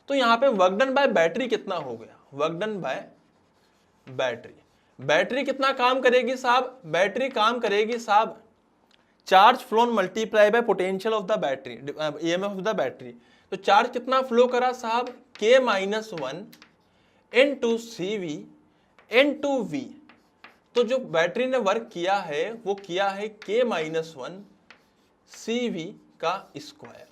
तो यहाँ पे वर्क डन बाय बैटरी कितना हो गया, work done bye battery. Battery कितना काम करेगी साहब, बैटरी काम करेगी साहब charge phloem multiply by potential of the battery, EMF of the battery. तो चार्ज कितना फ्लो करा साहब, K-1 into CV into V। तो जो बैटरी ने वर्क किया है वो किया है K-1 CV का square.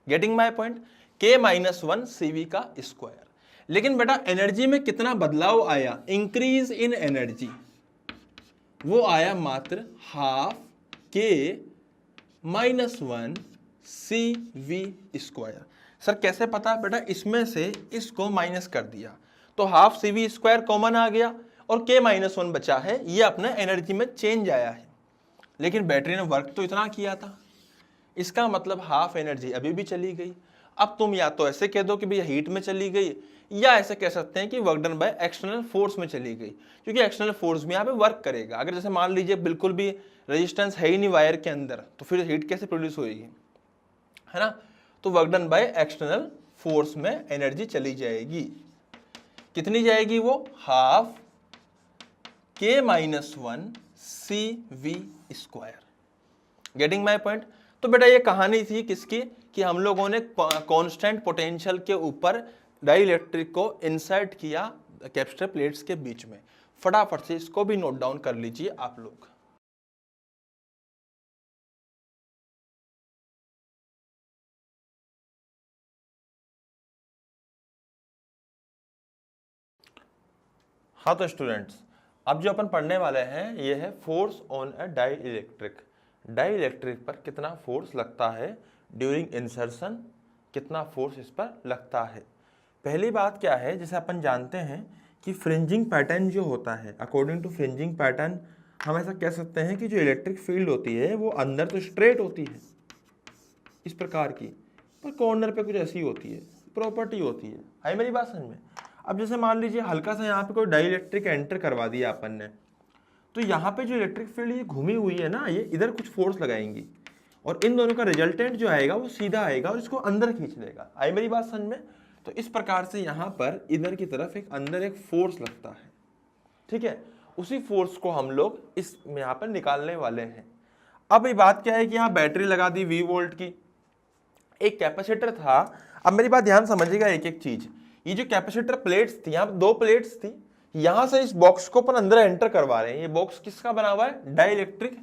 Getting my point, K-1 CV का स्क्वायर। लेकिन बेटा एनर्जी में कितना बदलाव आया, इंक्रीज इन एनर्जी, वो आया मात्र हाफ K-1 CV²। सर कैसे पता, बेटा इसमें से इसको माइनस कर दिया तो हाफ CV² कॉमन आ गया, और K-1 बचा है, ये अपने एनर्जी में चेंज आया है। लेकिन बैटरी ने वर्क तो इतना किया था, इसका मतलब हाफ एनर्जी अभी भी चली गई। अब तुम या तो ऐसे कह दो कि भैया हीट में चली गई, या ऐसे कह सकते हैं कि work done by external force में चली गई, क्योंकि एक्सटर्नल फोर्स भी यहाँ पे वर्क करेगा। अगर जैसे मान लीजिए बिल्कुल भी रेजिस्टेंस है ही नहीं वायर के अंदर, तो फिर हीट कैसे प्रोड्यूस होगी, है ना। तो work done by external force में एनर्जी चली जाएगी। कितनी जाएगी वो, half K-1 CV²। Getting my point. तो बेटा ये कहानी थी किसकी, कि हम लोगों ने कांस्टेंट पोटेंशियल के ऊपर डाइलेक्ट्रिक को इंसर्ट किया कैपेसिटर प्लेट्स के बीच में। फटाफट से इसको भी नोट डाउन कर लीजिए आप लोग। हाँ तो स्टूडेंट्स, अब जो अपन पढ़ने वाले हैं ये है force on a dielectric. Dielectric पर कितना फोर्स लगता है ड्यूरिंग इंसर्शन, कितना फोर्स इस पर लगता है। पहली बात क्या है, जैसे अपन जानते हैं कि फ्रिंजिंग पैटर्न जो होता है, अकॉर्डिंग टू फ्रिंजिंग पैटर्न हम ऐसा कह सकते हैं कि जो इलेक्ट्रिक फील्ड होती है वो अंदर तो स्ट्रेट होती है इस प्रकार की, पर कॉर्नर पे कुछ ऐसी होती है, प्रॉपर्टी होती है मेरी बात समझ में। अब जैसे मान लीजिए हल्का सा यहाँ पे कोई डाइलेक्ट्रिक एंटर करवा दिया अपन ने, तो यहाँ पे जो इलेक्ट्रिक फील्ड ये घूमी हुई है ना, ये इधर कुछ फोर्स लगाएंगी और इन दोनों का रिजल्टेंट जो आएगा वो सीधा आएगा और इसको अंदर खींच लेगा। आई मेरी बात समझ में। तो इस प्रकार से यहाँ पर इधर की तरफ एक अंदर एक फोर्स लगता है, ठीक है। उसी फोर्स को हम लोग इस यहाँ पर निकालने वाले हैं। अब ये बात क्या है कि यहाँ बैटरी लगा दी 20 वोल्ट की, एक कैपेसिटर था। अब मेरी बात ध्यान समझिएगा एक एक चीज, ये जो कैपेसिटर प्लेट्स थी, यहाँ 2 प्लेट्स थी, यहां से इस बॉक्स को अपन अंदर एंटर करवा रहे हैं। ये बॉक्स किसका बना हुआ है, dielectric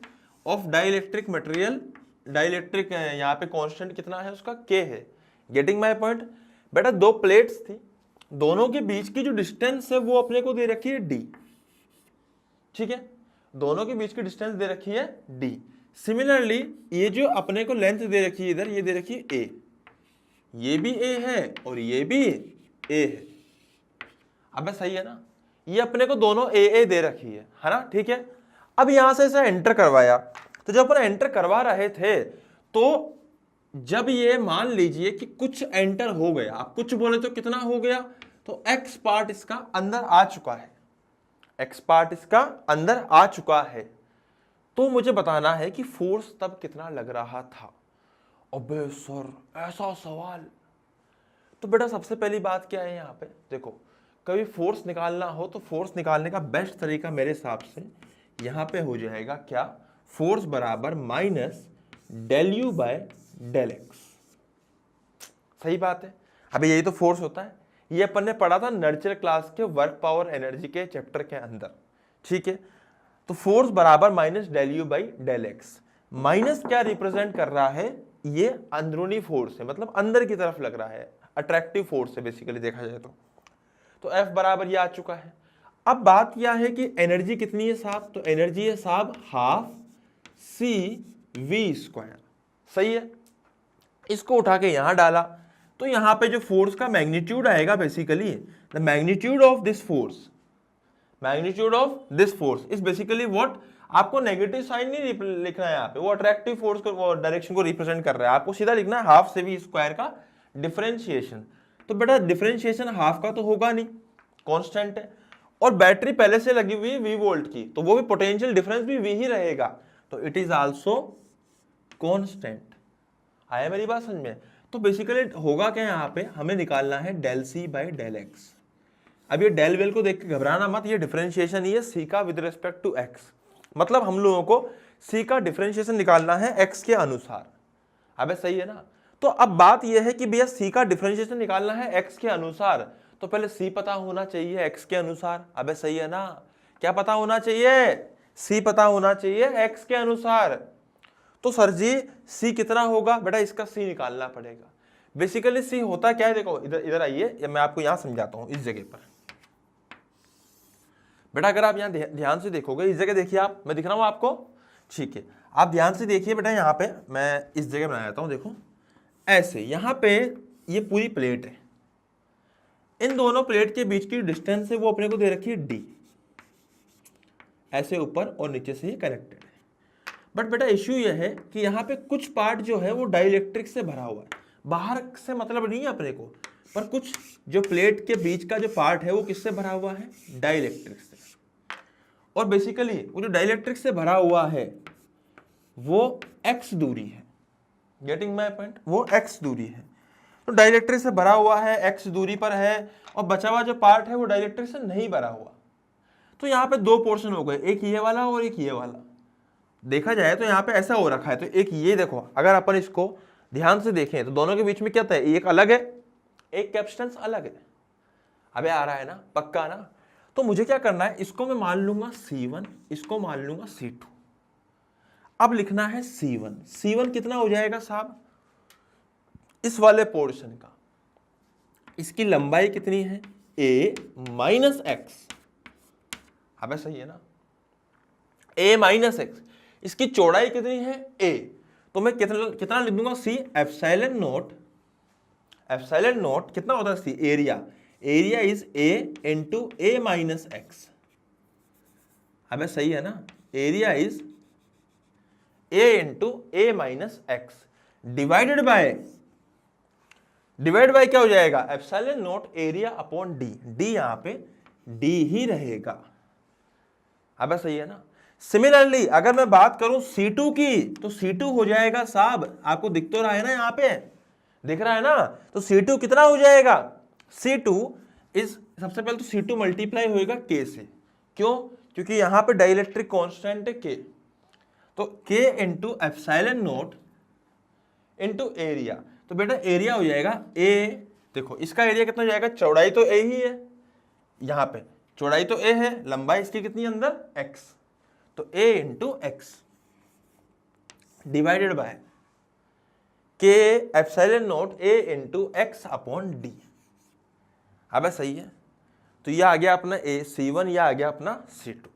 of dielectric material. Dielectric यहाँ पे कांस्टेंट कितना है उसका, K है। Getting my point. बेटा 2 प्लेट्स थी, दोनों के बीच की जो डिस्टेंस है वो अपने को दे रखी है D, ठीक है। दोनों के बीच की डिस्टेंस दे रखी है D। सिमिलरली ये जो अपने को लेंथ दे रखी है इधर, ये दे रखी है A, ये भी A है और ये भी A है। अब सही है ना, ये अपने को दोनों A दे रखी है ना, ठीक है। अब यहां से इसे एंटर करवाया, तो जब अपन एंटर करवा रहे थे तो जब ये मान लीजिए कि कुछ एंटर हो गया, आप कुछ बोले तो कितना हो गया, तो X पार्ट इसका अंदर आ चुका है, X पार्ट इसका अंदर आ चुका है, तो मुझे बताना है कि फोर्स तब कितना लग रहा था। अबे सर ऐसा सवाल। तो बेटा सबसे पहली बात क्या है यहाँ पे, देखो कभी फोर्स निकालना हो तो फोर्स निकालने का बेस्ट तरीका मेरे हिसाब से यहाँ पे हो जाएगा क्या, फोर्स बराबर minus del U by del x. सही बात है। अभी यही तो फोर्स होता है, ये अपन ने पढ़ा था नर्चर क्लास के वर्क पावर एनर्जी के चैप्टर के अंदर, ठीक है। तो फोर्स बराबर minus del U by del x. Minus क्या रिप्रेजेंट कर रहा है, ये अंदरूनी फोर्स है, मतलब अंदर की तरफ लग रहा है, अट्रैक्टिव फोर्स है बेसिकली देखा जाए तो F बराबर ये आ चुका है। अब बात यह है कि एनर्जी कितनी है साहब, तो एनर्जी है साहब हाफ CV²। सही है। इसको उठा के यहां डाला तो यहां पे जो फोर्स का मैग्नीट्यूड आएगा, basically the magnitude of this force, magnitude of this force is basically what, आपको नेगेटिव साइन नहीं लिखना है यहाँ पे, वो अट्रैक्टिव फोर्स को, वो डायरेक्शन को रिप्रेजेंट कर रहा है, आपको सीधा लिखना है हाफ CV² का डिफरेंशिएशन। तो बेटा डिफरेंशिएशन हाफ का तो होगा नहीं, कांस्टेंट है, और बैटरी पहले से लगी हुई 20 वोल्ट की, तो वो भी पोटेंशियल डिफरेंस भी V ही रहेगा, तो इट इज आल्सो कांस्टेंट। आया मेरी बात समझ में। तो बेसिकली होगा क्या, यहाँ पे हमें निकालना है del C by del x. अब ये डेल वेल को देख के घबराना मत, ये डिफरेंशिएशन ही है C का विद रिस्पेक्ट टू x, मतलब हम लोगों को C का डिफरेंशिएशन निकालना है x के अनुसार। अबे सही है ना। तो अब बात यह है कि भैया C का डिफरेंशिएशन निकालना है x के अनुसार, तो पहले C पता होना चाहिए x के अनुसार। अबे सही है ना, क्या पता होना चाहिए, C पता होना चाहिए x के अनुसार। तो सर जी C कितना होगा, बेटा इसका C निकालना पड़ेगा। बेसिकली C होता क्या है, देखो इधर इधर आइए, या मैं आपको यहां समझाता हूं इस जगह पर। बेटा अगर आप यहाँ ध्यान से देखोगे, इस जगह देखिए आप, मैं दिख रहा हूँ आपको, ठीक है। आप ध्यान से देखिए बेटा, यहाँ पे मैं इस जगह बना देता हूँ, देखो ऐसे, यहाँ पे ये पूरी प्लेट है, इन दोनों प्लेट के बीच की डिस्टेंस है वो अपने को दे रखी है D, ऐसे ऊपर और नीचे से ही कनेक्टेड है। बट बेटा इश्यू यह है कि यहाँ पे कुछ पार्ट जो है वो डाइलेक्ट्रिक से भरा हुआ है, बाहर से मतलब नहीं है अपने को, पर कुछ जो प्लेट के बीच का जो पार्ट है वो किससे भरा हुआ है, डाइलेक्ट्रिक से। और बेसिकली वो जो डाइलेक्ट्रिक से भरा हुआ है वो x दूरी है, गेटिंग माय पॉइंट, वो x दूरी है। तो डाइलेक्ट्रिक से भरा हुआ है, x दूरी पर है, और बचा हुआ जो पार्ट है वो डाइलेक्ट्रिक से नहीं भरा हुआ। तो यहाँ पे दो पोर्शन हो गए, एक ये वाला और एक ये वाला। देखा जाए तो यहाँ पे ऐसा हो रखा है, तो एक ये देखो, अगर अपन इसको ध्यान से देखें तो दोनों के बीच में क्या था, एक अलग है, एक कैपेसिटेंस अलग है। अबे आ रहा है ना, पक्का ना। तो मुझे क्या करना है, इसको मैं मान लूंगा C1, इसको मान लूंगा C2। अब लिखना है C1। C1 कितना हो जाएगा साहब, इस वाले पोर्शन का, इसकी लंबाई कितनी है, a माइनस एक्स। अबे सही है ना, a माइनस एक्स। इसकी चौड़ाई कितनी है, a। तो मैं कितना लिख दूंगा, C epsilon note. Epsilon note कितना होता है C, area. Area is a into a minus x. अबे सही है ना, area is a into a minus x divided bye क्या हो जाएगा, epsilon note area upon D. D यहां पे d ही रहेगा। अबे सही है ना। सिमिलरली अगर मैं बात करूं C2 की, तो C2 हो जाएगा साहब, आपको दिख तो रहा है ना, यहां पे दिख रहा है ना। तो C2 कितना हो जाएगा, C2 इज, सबसे पहले तो C2 मल्टीप्लाई होएगा K से। क्यों, क्योंकि यहां पे डाइलेक्ट्रिक कांस्टेंट है K। तो K into epsilon note into area. तो बेटा एरिया हो जाएगा A, देखो इसका एरिया कितना हो जाएगा, चौड़ाई तो A ही है, यहां पे चौड़ाई तो A है, लंबाई इसकी कितनी अंदर x। तो a into x divided bye k epsilon naught a into x upon D. अब सही है। तो ये आ गया अपना C1, यह आ गया अपना C2।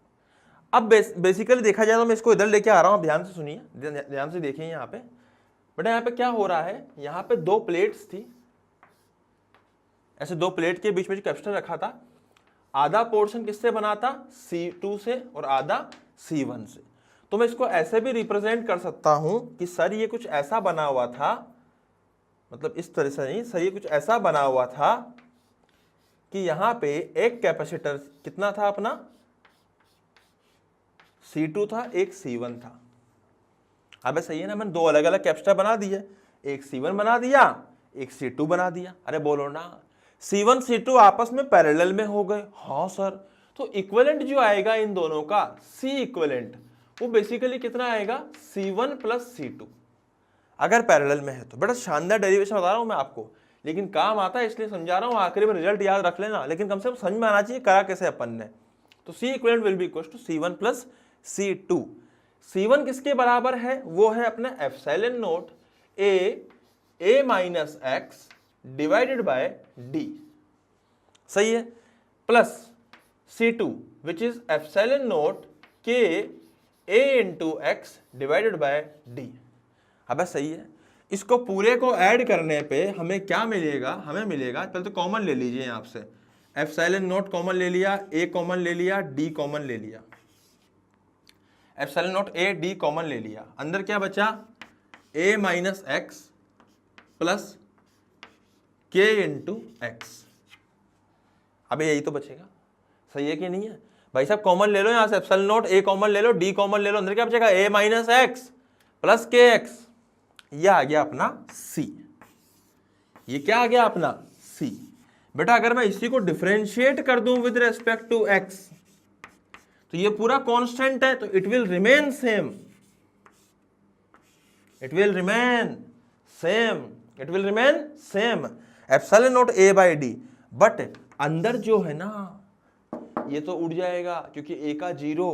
अब बेसिकली देखा जाए तो मैं इसको इधर लेके आ रहा हूं, ध्यान से सुनिए, ध्यान से देखिए। यहाँ पे बेटा यहाँ पे क्या हो रहा है, यहाँ पे दो प्लेट्स थी, ऐसे दो प्लेट के बीच में जो कैपेसिटर रखा था, आधा पोर्शन किससे बना था, C2 से, और आधा C1 से। तो मैं इसको ऐसे भी रिप्रेजेंट कर सकता हूं कि सर ये कुछ ऐसा बना हुआ था, मतलब इस तरह से नहीं, सर ये कुछ ऐसा बना हुआ था कि यहां पे एक कैपेसिटर कितना था अपना, C2 था, एक C1 था। अब सही है ना, मैंने दो अलग अलग कैपेसिटर बना दिए, एक C1 बना दिया, एक C2 बना दिया। अरे बोलो ना, C1 C2 आपस में पैरेलल में हो गए। हाँ सर, तो इक्विवेलेंट जो आएगा इन दोनों का, C इक्विवेलेंट, वो बेसिकली कितना आएगा, C1 प्लस C2, अगर पैरेलल में है तो। बेटा शानदार डेरिवेशन बता रहा हूं मैं आपको, लेकिन काम आता है इसलिए समझा रहा हूं, आखिरी में रिजल्ट याद रख लेना, लेकिन कम से कम समझ में आना चाहिए करा कैसे अपन ने। तो C equivalent will be equal to C1 plus C2। C1 किसके बराबर है, वो है अपना epsilon naught a minus x divided by d, सही है, plus C2 which is epsilon naught k a into x divided by d। अब सही है। इसको पूरे को ऐड करने पे हमें क्या मिलेगा, हमें मिलेगा, पहले तो कॉमन ले लीजिए यहाँ से, एप्सिलॉन नोट कॉमन ले लिया, a कॉमन ले लिया, d कॉमन ले लिया, epsilon naught a d common ले लिया, अंदर क्या बचा, a minus x plus k into x. अब यही तो बचेगा, सही है कि नहीं है भाई साहब। कॉमन ले लो यहां से, एप्सिलॉन नोट a कॉमन ले लो, d कॉमन ले लो, अंदर क्या बचेगा, a माइनस एक्स प्लस के एक्स। यह आ गया अपना c, ये क्या आ गया अपना c। बेटा अगर मैं इसी को डिफरेंशिएट कर दूं विद रेस्पेक्ट टू x, तो ये पूरा कांस्टेंट है, तो it will remain same, it will remain same, it will remain same, epsilon naught a by D. But अंदर जो है ना, ये तो उड़ जाएगा, क्योंकि a का 0,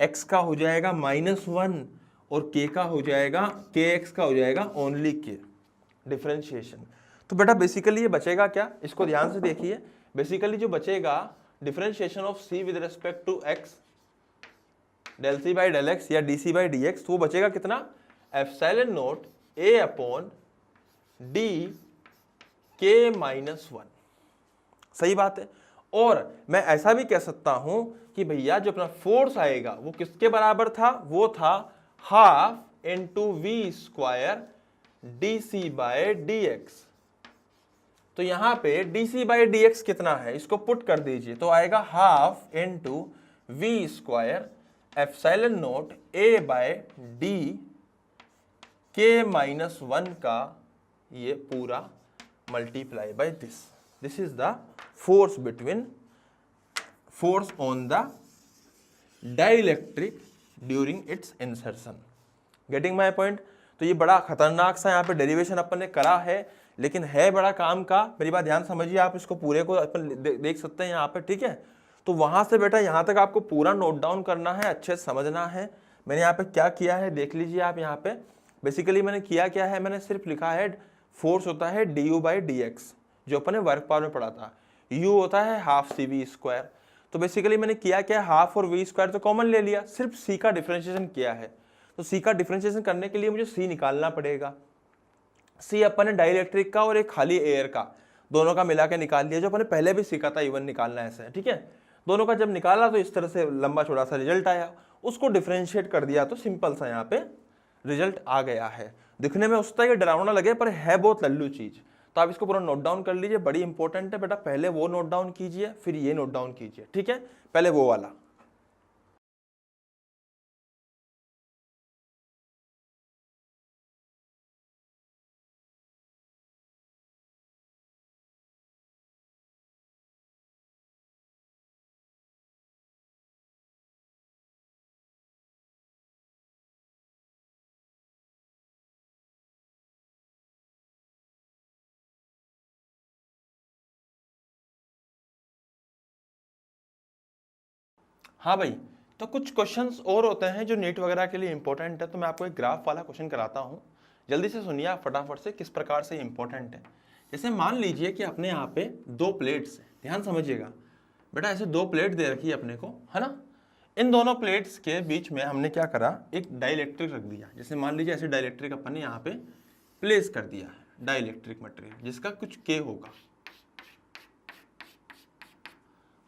x का हो जाएगा -1, और k का हो जाएगा, kx का हो जाएगा ओनली k, डिफरेंशिएशन। तो बेटा बेसिकली ये बचेगा क्या, इसको ध्यान से देखिए। बेसिकली जो बचेगा, differentiation of c with respect to x, del c by del x या dc बाई dx, तो वो बचेगा कितना, epsilon naught a upon d k -1। सही बात है। और मैं ऐसा भी कह सकता हूं कि भैया जो अपना फोर्स आएगा वो किसके बराबर था, वो था half into V square d C by d x. तो यहां पे d C by d x कितना है, इसको पुट कर दीजिए, तो आएगा half into V square epsilon naught A by d के माइनस 1 का ये पूरा multiply by this is the force between force on the dielectric during its insertion. Getting my point. तो ये बड़ा खतरनाक सा यहाँ पे डेरिवेशन अपन ने करा है, लेकिन है बड़ा काम का। मेरी बात ध्यान समझिए, आप इसको पूरे को अपन देख सकते हैं यहाँ पे, ठीक है। तो वहां से बेटा यहाँ तक आपको पूरा नोट डाउन करना है, अच्छे से समझना है। मैंने यहाँ पे क्या किया है देख लीजिए आप। यहाँ पे बेसिकली मैंने किया क्या है, मैंने सिर्फ लिखा है फोर्स होता है D you by d x, जो अपन ने वर्क पावर में पढ़ा था। यू होता है हाफ सी वी स्क्वायर। तो बेसिकली मैंने किया क्या, हाफ और वी स्क्वायर तो कॉमन ले लिया, सिर्फ सी का डिफरेंशिएशन किया है। तो सी का डिफरेंशिएशन करने के लिए मुझे सी निकालना पड़ेगा। सी अपन ने डाइलेक्ट्रिक का और एक खाली एयर का, दोनों का मिला के निकाल लिया, जो अपन ने पहले भी सीखा था इवन निकालना ऐसे है, ठीक है। दोनों का जब निकाला तो इस तरह से लंबा चौड़ा सा रिजल्ट आया, उसको डिफरेंशिएट कर दिया तो सिंपल सा यहाँ पे रिजल्ट आ गया है। दिखने में उसका ये डरावना लगे पर है बहुत लल्लू चीज। तो आप इसको पूरा नोट डाउन कर लीजिए, बड़ी इंपॉर्टेंट है बेटा। पहले वो नोट डाउन कीजिए, फिर ये नोट डाउन कीजिए, ठीक है। पहले वो वाला। हाँ भाई, तो कुछ क्वेश्चंस और होते हैं जो नीट वगैरह के लिए इंपॉर्टेंट है। तो मैं आपको एक ग्राफ वाला क्वेश्चन कराता हूँ, जल्दी से सुनिए आप फटाफट से किस प्रकार से इंपॉर्टेंट है। जैसे मान लीजिए कि अपने यहाँ पे दो प्लेट्स हैं, ध्यान समझिएगा बेटा। ऐसे दो प्लेट दे रखी है अपने को, है ना। इन दोनों प्लेट्स के बीच में हमने क्या करा, एक डाइलेक्ट्रिक रख दिया। जैसे मान लीजिए ऐसे डाइलेक्ट्रिक अपन ने यहाँ पे प्लेस कर दिया है, डाइलेक्ट्रिक मटेरियल जिसका कुछ के होगा।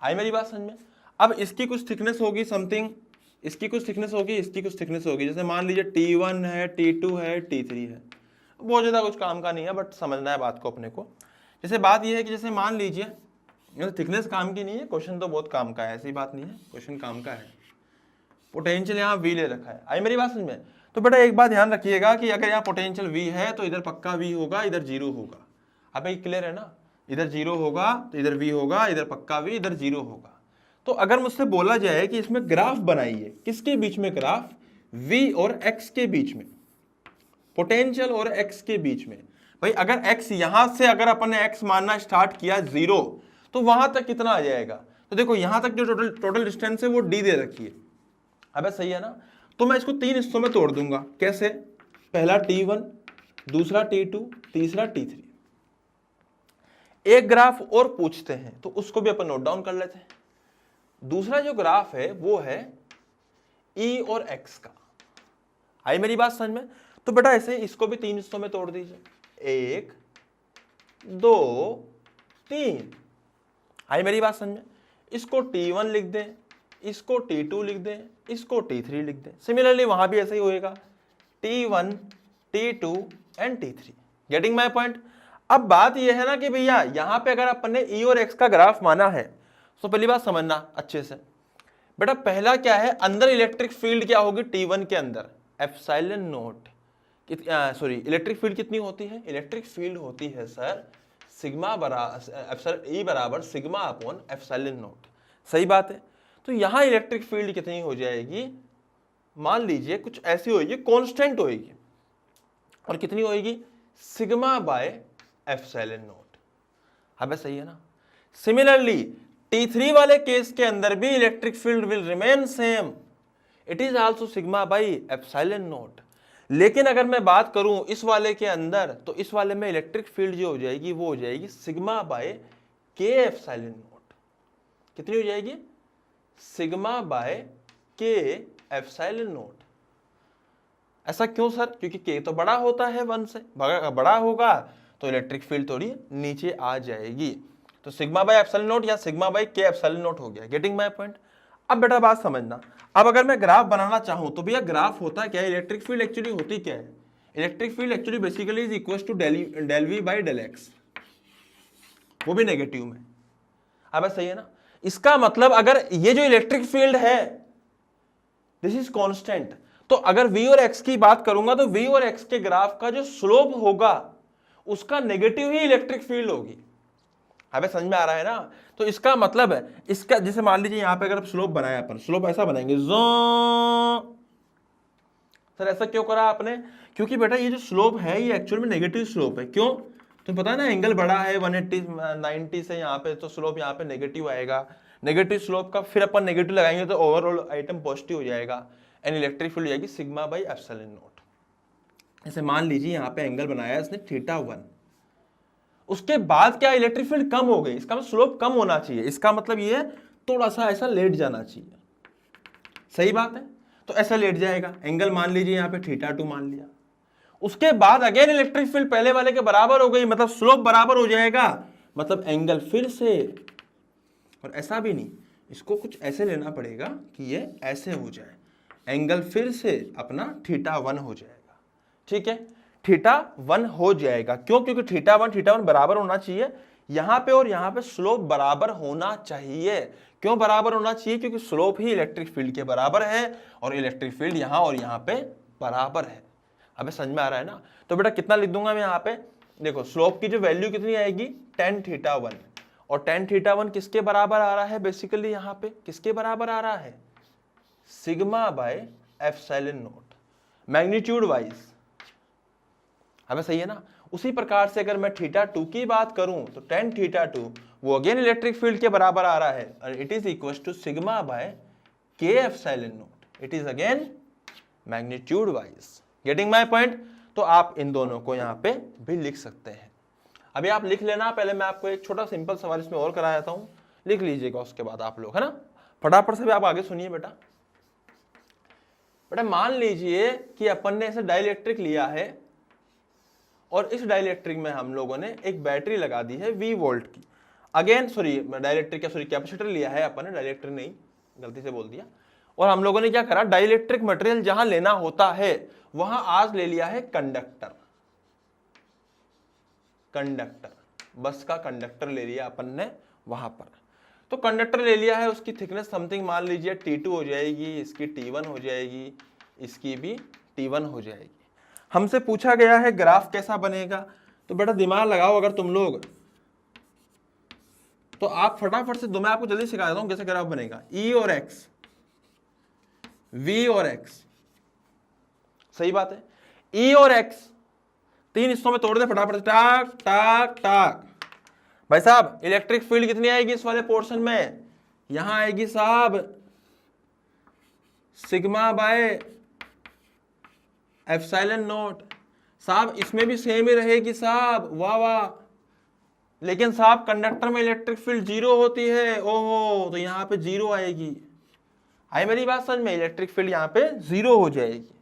आई मेरी बात समझ में। अब इसकी कुछ थिकनेस होगी समथिंग, इसकी कुछ थिकनेस होगी, इसकी कुछ थिकनेस होगी। जैसे मान लीजिए T1 है, T2 है, T3 है। बहुत ज़्यादा कुछ काम का नहीं है, बट समझना है बात को अपने को। जैसे बात यह है कि जैसे मान लीजिए थिकनेस काम की नहीं है, क्वेश्चन तो बहुत काम का है, ऐसी बात नहीं है, क्वेश्चन काम का है। पोटेंशियल यहाँ V ले रखा है, आई मेरी बात समझ में। तो बेटा एक बात ध्यान रखिएगा कि अगर यहाँ पोटेंशियल V है तो इधर पक्का V होगा, इधर जीरो होगा। अब ये क्लियर है ना, इधर जीरो होगा तो इधर V होगा, इधर पक्का V, इधर जीरो होगा। तो अगर मुझसे बोला जाए कि इसमें ग्राफ बनाइए, किसके बीच में ग्राफ, V और X के बीच में, पोटेंशियल और X के बीच में। भाई अगर X यहां से अगर अपन ने X मानना स्टार्ट किया 0, तो वहां तक कितना आ जाएगा। तो देखो यहां तक जो टोटल डिस्टेंस है वो D दे रखी है। अब सही है ना। तो मैं इसको 3 हिस्सों में तोड़ दूंगा। कैसे, पहला T1, दूसरा T2, तीसरा T3। एक ग्राफ और पूछते हैं तो उसको भी अपन नोट डाउन कर लेते हैं। दूसरा जो ग्राफ है वो है E और X का। आई मेरी बात समझ में। तो बेटा ऐसे इसको भी 3 हिस्सों में तोड़ दीजिए, 1 2 3। आई मेरी बात समझ में। इसको T1 लिख दें, इसको T2 लिख दें, इसको T3 लिख दें। सिमिलरली वहां भी ऐसे ही होएगा, T1 T2 and T3। Getting my point. अब बात यह है ना कि भैया यहां पे अगर अपन ने E और X का ग्राफ माना है, तो पहली बात समझना अच्छे से बेटा। पहला क्या है, अंदर इलेक्ट्रिक फील्ड क्या होगी T1 के अंदर, epsilon note. Sorry, electric field कितनी होती है, इलेक्ट्रिक फील्ड होती है सर सिग्मा E बराबर सिग्मा अपॉन एप्सिलॉन नोट। सही बात है। तो यहां इलेक्ट्रिक फील्ड कितनी हो जाएगी, मान लीजिए कुछ ऐसी होगी, कांस्टेंट होगी, और कितनी होगी, सिग्मा बाय एप्सिलॉन नोट। अब सही है ना। सिमिलरली T3 वाले केस के अंदर भी electric field will remain same, it is also sigma by epsilon note. लेकिन अगर मैं बात करूं इस वाले के अंदर, तो इस वाले में इलेक्ट्रिक फील्ड जो हो जाएगी वो हो जाएगी sigma by K epsilon note. कितनी हो जाएगी, sigma by K epsilon note. ऐसा क्यों सर, क्योंकि के तो बड़ा होता है 1 से, बड़ा होगा तो इलेक्ट्रिक फील्ड थोड़ी नीचे आ जाएगी। तो सिग्मा बाई एप्सिलॉन नॉट या सिग्मा बाई के एप्सिलॉन नॉट हो गया। Getting my point. अब बेटा बात समझना, अब अगर मैं ग्राफ बनाना चाहूं तो भैया ग्राफ होता क्या है, इलेक्ट्रिक फील्ड एक्चुअली होती क्या है, electric field actually basically is equal to del V by del x, वो भी नेगेटिव में। अब सही है ना, इसका मतलब अगर ये जो इलेक्ट्रिक फील्ड है दिस इज कांस्टेंट, तो अगर v और x की बात करूंगा तो v और x के ग्राफ का जो स्लोप होगा उसका नेगेटिव ही इलेक्ट्रिक फील्ड होगी। अब समझ में आ रहा है ना, तो इसका मतलब है इसका, जैसे मान लीजिए यहां पे अगर स्लोप बनाया अपन, स्लोप ऐसा बनाएंगे सर, ऐसा क्यों करा आपने, क्योंकि बेटा ये जो स्लोप है ये एक्चुअल में नेगेटिव स्लोप है। क्यों, तो पता है ना एंगल बड़ा है 180 90 से यहाँ पे, तो स्लोप यहाँ पे नेगेटिव आएगा। नेगेटिव स्लोप का फिर अपन नेगेटिव लगाएंगे तो ओवरऑल आइटम पॉजिटिव हो जाएगा, एंड इलेक्ट्रिक फील्ड हो जाएगी सिग्मा बाई एप्सिलॉन नॉट। ऐसे मान लीजिए यहाँ पे एंगल बनाया इसने θ1, उसके बाद क्या इलेक्ट्रिक फील्ड कम हो गई, इसका मतलब स्लोप कम होना चाहिए, इसका मतलब ये थोड़ा सा ऐसा लेट जाना चाहिए। सही बात है, तो ऐसा लेट जाएगा, एंगल मान लीजिए यहाँ पे θ2 मान लिया, उसके बाद अगेन इलेक्ट्रिक फील्ड पहले वाले के बराबर हो गई, मतलब स्लोप बराबर हो जाएगा, मतलब एंगल फिर से, और ऐसा भी नहीं, इसको कुछ ऐसे लेना पड़ेगा कि ये ऐसे हो जाए, एंगल फिर से अपना θ1 हो जाएगा। ठीक है, θ1 हो जाएगा, क्यों, क्योंकि θ1 बराबर होना चाहिए यहां पे, और यहां पे स्लोप बराबर होना चाहिए। क्यों बराबर होना चाहिए, क्योंकि स्लोप ही इलेक्ट्रिक फील्ड के बराबर है, और इलेक्ट्रिक फील्ड यहां और यहां पे बराबर है। अबे समझ में आ रहा है ना, तो बेटा कितना लिख दूंगा मैं यहाँ पे, देखो स्लोप की जो वैल्यू कितनी आएगी tan θ1, और tan θ1 किसके बराबर आ रहा है, बेसिकली यहाँ पे किसके बराबर आ रहा है, sigma by epsilon not magnitude wise. हमें सही है ना, उसी प्रकार से अगर मैं θ2 की बात करूं तो tan θ2 वो अगेन इलेक्ट्रिक फील्ड के बराबर आ रहा है, और it is equal to sigma by K epsilon naught, it is again magnitude wise. Getting my point. तो आप इन दोनों को यहाँ पे भी लिख सकते हैं। अभी आप लिख लेना, पहले मैं आपको एक छोटा सिंपल सवाल इसमें और करा देता हूं, लिख लीजिएगा उसके बाद आप लोग, है ना, फटाफट से भी आप आगे सुनिए बेटा। बेटा मान लीजिए कि अपन ने ऐसे डाइलेक्ट्रिक लिया है, और इस डाइलेक्ट्रिक में हम लोगों ने एक बैटरी लगा दी है V वोल्ट की, अगेन कैपेसिटर लिया है अपन ने, डाइलेक्ट्रिक नहीं, गलती से बोल दिया। और हम लोगों ने क्या करा, डाइलेक्ट्रिक मटेरियल जहां लेना होता है वहां आज ले लिया है कंडक्टर, बस का कंडक्टर ले लिया अपन ने वहां पर। तो कंडक्टर ले लिया है, उसकी थिकनेस समथिंग मान लीजिए T2 हो जाएगी, इसकी T1 हो जाएगी, इसकी भी T1 हो जाएगी। हमसे पूछा गया है ग्राफ कैसा बनेगा, तो बेटा दिमाग लगाओ अगर तुम लोग, तो आप फटाफट से, मैं आपको जल्दी सिखा देता हूं कैसे ग्राफ बनेगा। E और X, V और X, सही बात है, E और X तीन हिस्सों में तोड़ दे फटाफट से, टाक टाक टाक। भाई साहब इलेक्ट्रिक फील्ड कितनी आएगी इस वाले पोर्शन में, यहां आएगी साहब सिग्मा बाय एप्सिलॉन नॉट। साहब इसमें भी सेम ही रहेगी साहब, वाह वाह, लेकिन साहब कंडक्टर में इलेक्ट्रिक फील्ड 0 होती है, ओहो, तो यहां पे 0 आएगी। आई मेरी बात समझ में, इलेक्ट्रिक फील्ड यहां पे 0 हो जाएगी।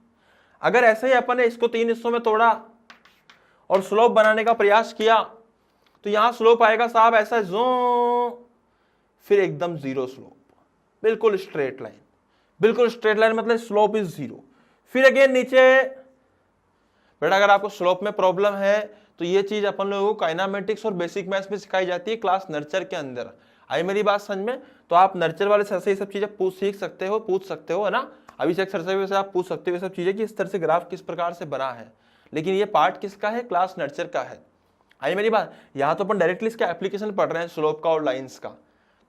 अगर ऐसे ही अपन ने इसको तीन हिस्सों में तोड़ा और स्लोप बनाने का प्रयास किया, तो यहां स्लोप आएगा साहब ऐसा जो, फिर एकदम 0 स्लोप, बिल्कुल स्ट्रेट लाइन, बिल्कुल स्ट्रेट लाइन, मतलब स्लोप इज 0। फिर अगेन नीचे, बेटा अगर आपको स्लोप में प्रॉब्लम है तो ये चीज अपन लोगों को काइनामेटिक्स और बेसिक मैथ्स में सिखाई जाती है क्लास नर्चर के अंदर। आई मेरी बात समझ में, तो आप नर्चर वाले सर से ये सब चीजें पूछ सकते हो, है ना। अभिषेक सर से आप पूछ सकते हो ये सब चीजें कि इस तरह से ग्राफ किस प्रकार से बना है, लेकिन ये पार्ट किसका है, क्लास नर्चर का है। आई मेरी बात, यहाँ तो अपन डायरेक्टली इसका एप्लीकेशन पढ़ रहे हैं स्लोप का और लाइंस का।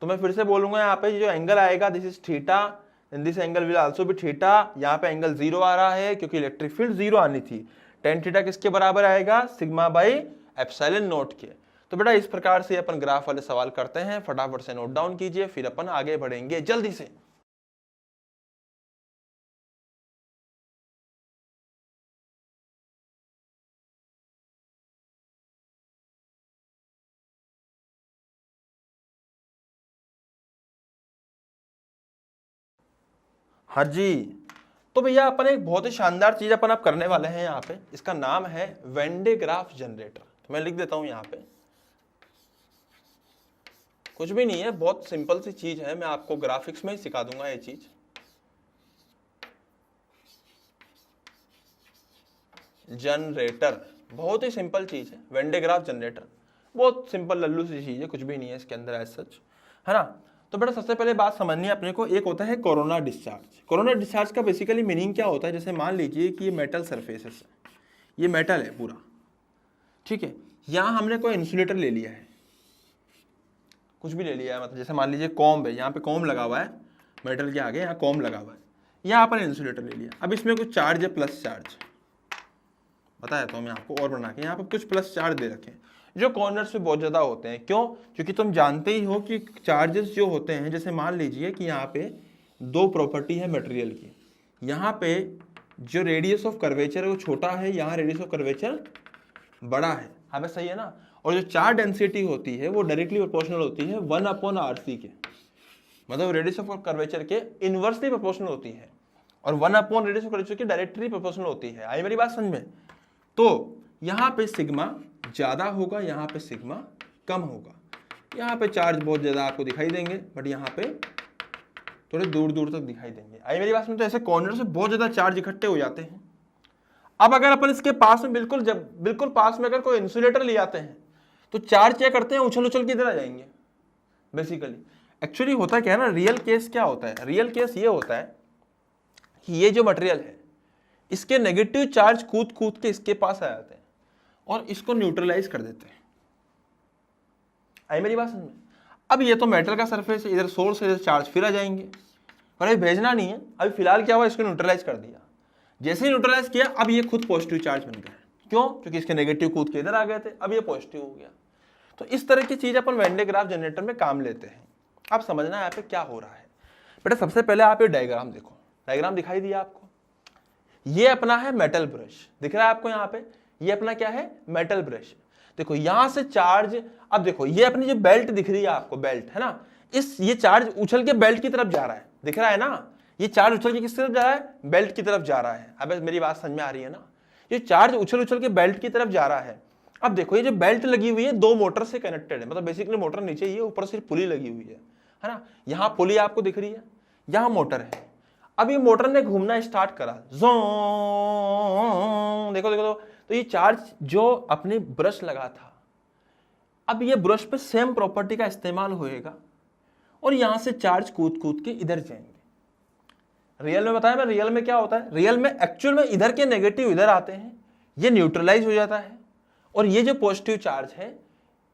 तो मैं फिर से बोलूंगा, यहाँ पे जो एंगल आएगा this is theta, and this angle will also be theta. यहाँ पे एंगल 0 आ रहा है क्योंकि इलेक्ट्रिक फील्ड 0 आनी थी। tan थीटा किसके बराबर आएगा, सिग्मा बाई एप्सिलॉन नॉट के। तो बेटा इस प्रकार से अपन ग्राफ वाले सवाल करते हैं, फटाफट से नोट डाउन कीजिए, फिर अपन आगे बढ़ेंगे जल्दी से। हाँ जी, तो भैया अपन एक बहुत ही शानदार चीज अपन अब करने वाले हैं यहाँ पे, इसका नाम है वेन डे ग्राफ जनरेटर। तो मैं लिख देता हूं यहाँ पे कुछ भी नहीं है, बहुत सिंपल सी चीज है, मैं आपको ग्राफिक्स में ही सिखा दूंगा ये चीज। जनरेटर बहुत ही सिंपल चीज है, वेन डे ग्राफ जनरेटर, बहुत सिंपल लल्लू सी चीज है, कुछ भी नहीं है इसके अंदर एज सच, है ना। तो बेटा सबसे पहले बात समझनी है अपने को, एक होता है कोरोना डिस्चार्ज। कोरोना डिस्चार्ज का बेसिकली मीनिंग क्या होता है, जैसे मान लीजिए कि ये मेटल सरफेसेस है, ये मेटल है पूरा, ठीक है, यहाँ हमने कोई इंसुलेटर ले लिया है, कुछ भी ले लिया है, मतलब जैसे मान लीजिए कॉम्ब है, यहाँ पे कॉम्ब लगा हुआ है, मेटल के आगे यहाँ कॉम्ब लगा हुआ है, यहाँ अपन इंसुलेटर ले लिया। अब इसमें कुछ चार्ज है, प्लस चार्ज बताया तो मैं आपको, और बना के यहाँ पे कुछ प्लस चार्ज दे रखे हैं जो कॉर्नर्स पे बहुत ज़्यादा होते हैं। क्यों? क्योंकि तुम जानते ही हो कि चार्जेस जो होते हैं, जैसे मान लीजिए कि यहाँ पे दो प्रॉपर्टी है मटेरियल की, यहाँ पे जो रेडियस ऑफ कर्वेचर है वो छोटा है, यहाँ रेडियस ऑफ कर्वेचर बड़ा है, हाँ बस सही है ना। और जो चार्ज डेंसिटी होती है वो डायरेक्टली प्रोपोर्शनल होती है 1/RC के, मतलब रेडियस ऑफ कर्वेचर के इनवर्सली प्रोपोर्शनल होती है, और 1/ रेडियस ऑफ कर्वेचर की डायरेक्टली प्रोपोर्शनल होती है। आई मेरी बात समझ में? तो यहाँ पे सिग्मा ज़्यादा होगा, यहाँ पे सिग्मा कम होगा, यहाँ पे चार्ज बहुत ज़्यादा आपको दिखाई देंगे, बट यहाँ पे थोड़े दूर दूर तक दिखाई देंगे। आई मेरी बात समझ? तो ऐसे कॉर्नर से बहुत ज़्यादा चार्ज इकट्ठे हो जाते हैं। अब अगर अपन इसके पास में बिल्कुल पास में अगर कोई इंसुलेटर ले आते हैं तो चार्ज क्या करते हैं, उछल उछल के इधर आ जाएंगे बेसिकली। एक्चुअली होता क्या है ना, रियल केस क्या होता है, रियल केस ये होता है कि ये जो मटेरियल है इसके नेगेटिव चार्ज कूद कूद के इसके पास आ जाते हैं और इसको न्यूट्रलाइज कर देते हैं। आई मेरी बात समझ में? अब ये तो मेटल का सरफेस है, इधर सोर्स है, चार्ज फिर आ जाएंगे, पर अभी भेजना नहीं है, अभी फिलहाल क्या हुआ, इसको न्यूट्रलाइज कर दिया। जैसे ही न्यूट्रलाइज किया अब ये खुद पॉजिटिव चार्ज बन गया। क्यों? क्योंकि इसके नेगेटिव कूद के इधर आ गए थे, अब ये पॉजिटिव हो गया। तो इस तरह की चीज अपन वेन डे ग्राफ जनरेटर में काम लेते हैं। अब समझना है यहाँ पे क्या हो रहा है। बेटा सबसे पहले आप ये डायग्राम देखो, डायग्राम दिखाई दिया आपको, ये अपना है मेटल ब्रश, दिख रहा है आपको यहाँ पे, ये अपना क्या है, मेटल ब्रश। देखो यहां से चार्ज, अब देखो ये अपनी जो बेल्ट दिख रही है आपको, बेल्ट है ना, ये चार्ज उछल के बेल्ट की तरफ जा रहा है, दिख रहा है ना, ये चार्ज उछल के किस तरफ जा रहा है, बेल्ट की तरफ जा रहा है। अब मेरी बात समझ में आ रही है ना, ये चार्ज उछल उछल के बेल्ट की तरफ जा रहा है। अब देखो ये जो बेल्ट लगी हुई है दो मोटर से कनेक्टेड है, मतलब बेसिकली मोटर नीचे ही है, ऊपर सिर्फ पुली लगी हुई है ना, यहाँ पुली आपको दिख रही है, यहाँ मोटर है। अब ये मोटर ने घूमना स्टार्ट करा, जों, देखो देखो तो ये चार्ज जो अपने ब्रश लगा था, अब ये ब्रश पे सेम प्रॉपर्टी का इस्तेमाल होएगा और यहां से चार्ज कूद कूद के इधर जाएंगे। रियल में बताया मैं, रियल में क्या होता है, रियल में एक्चुअल में इधर के नेगेटिव इधर आते हैं, ये न्यूट्रलाइज हो जाता है, और ये जो पॉजिटिव चार्ज है,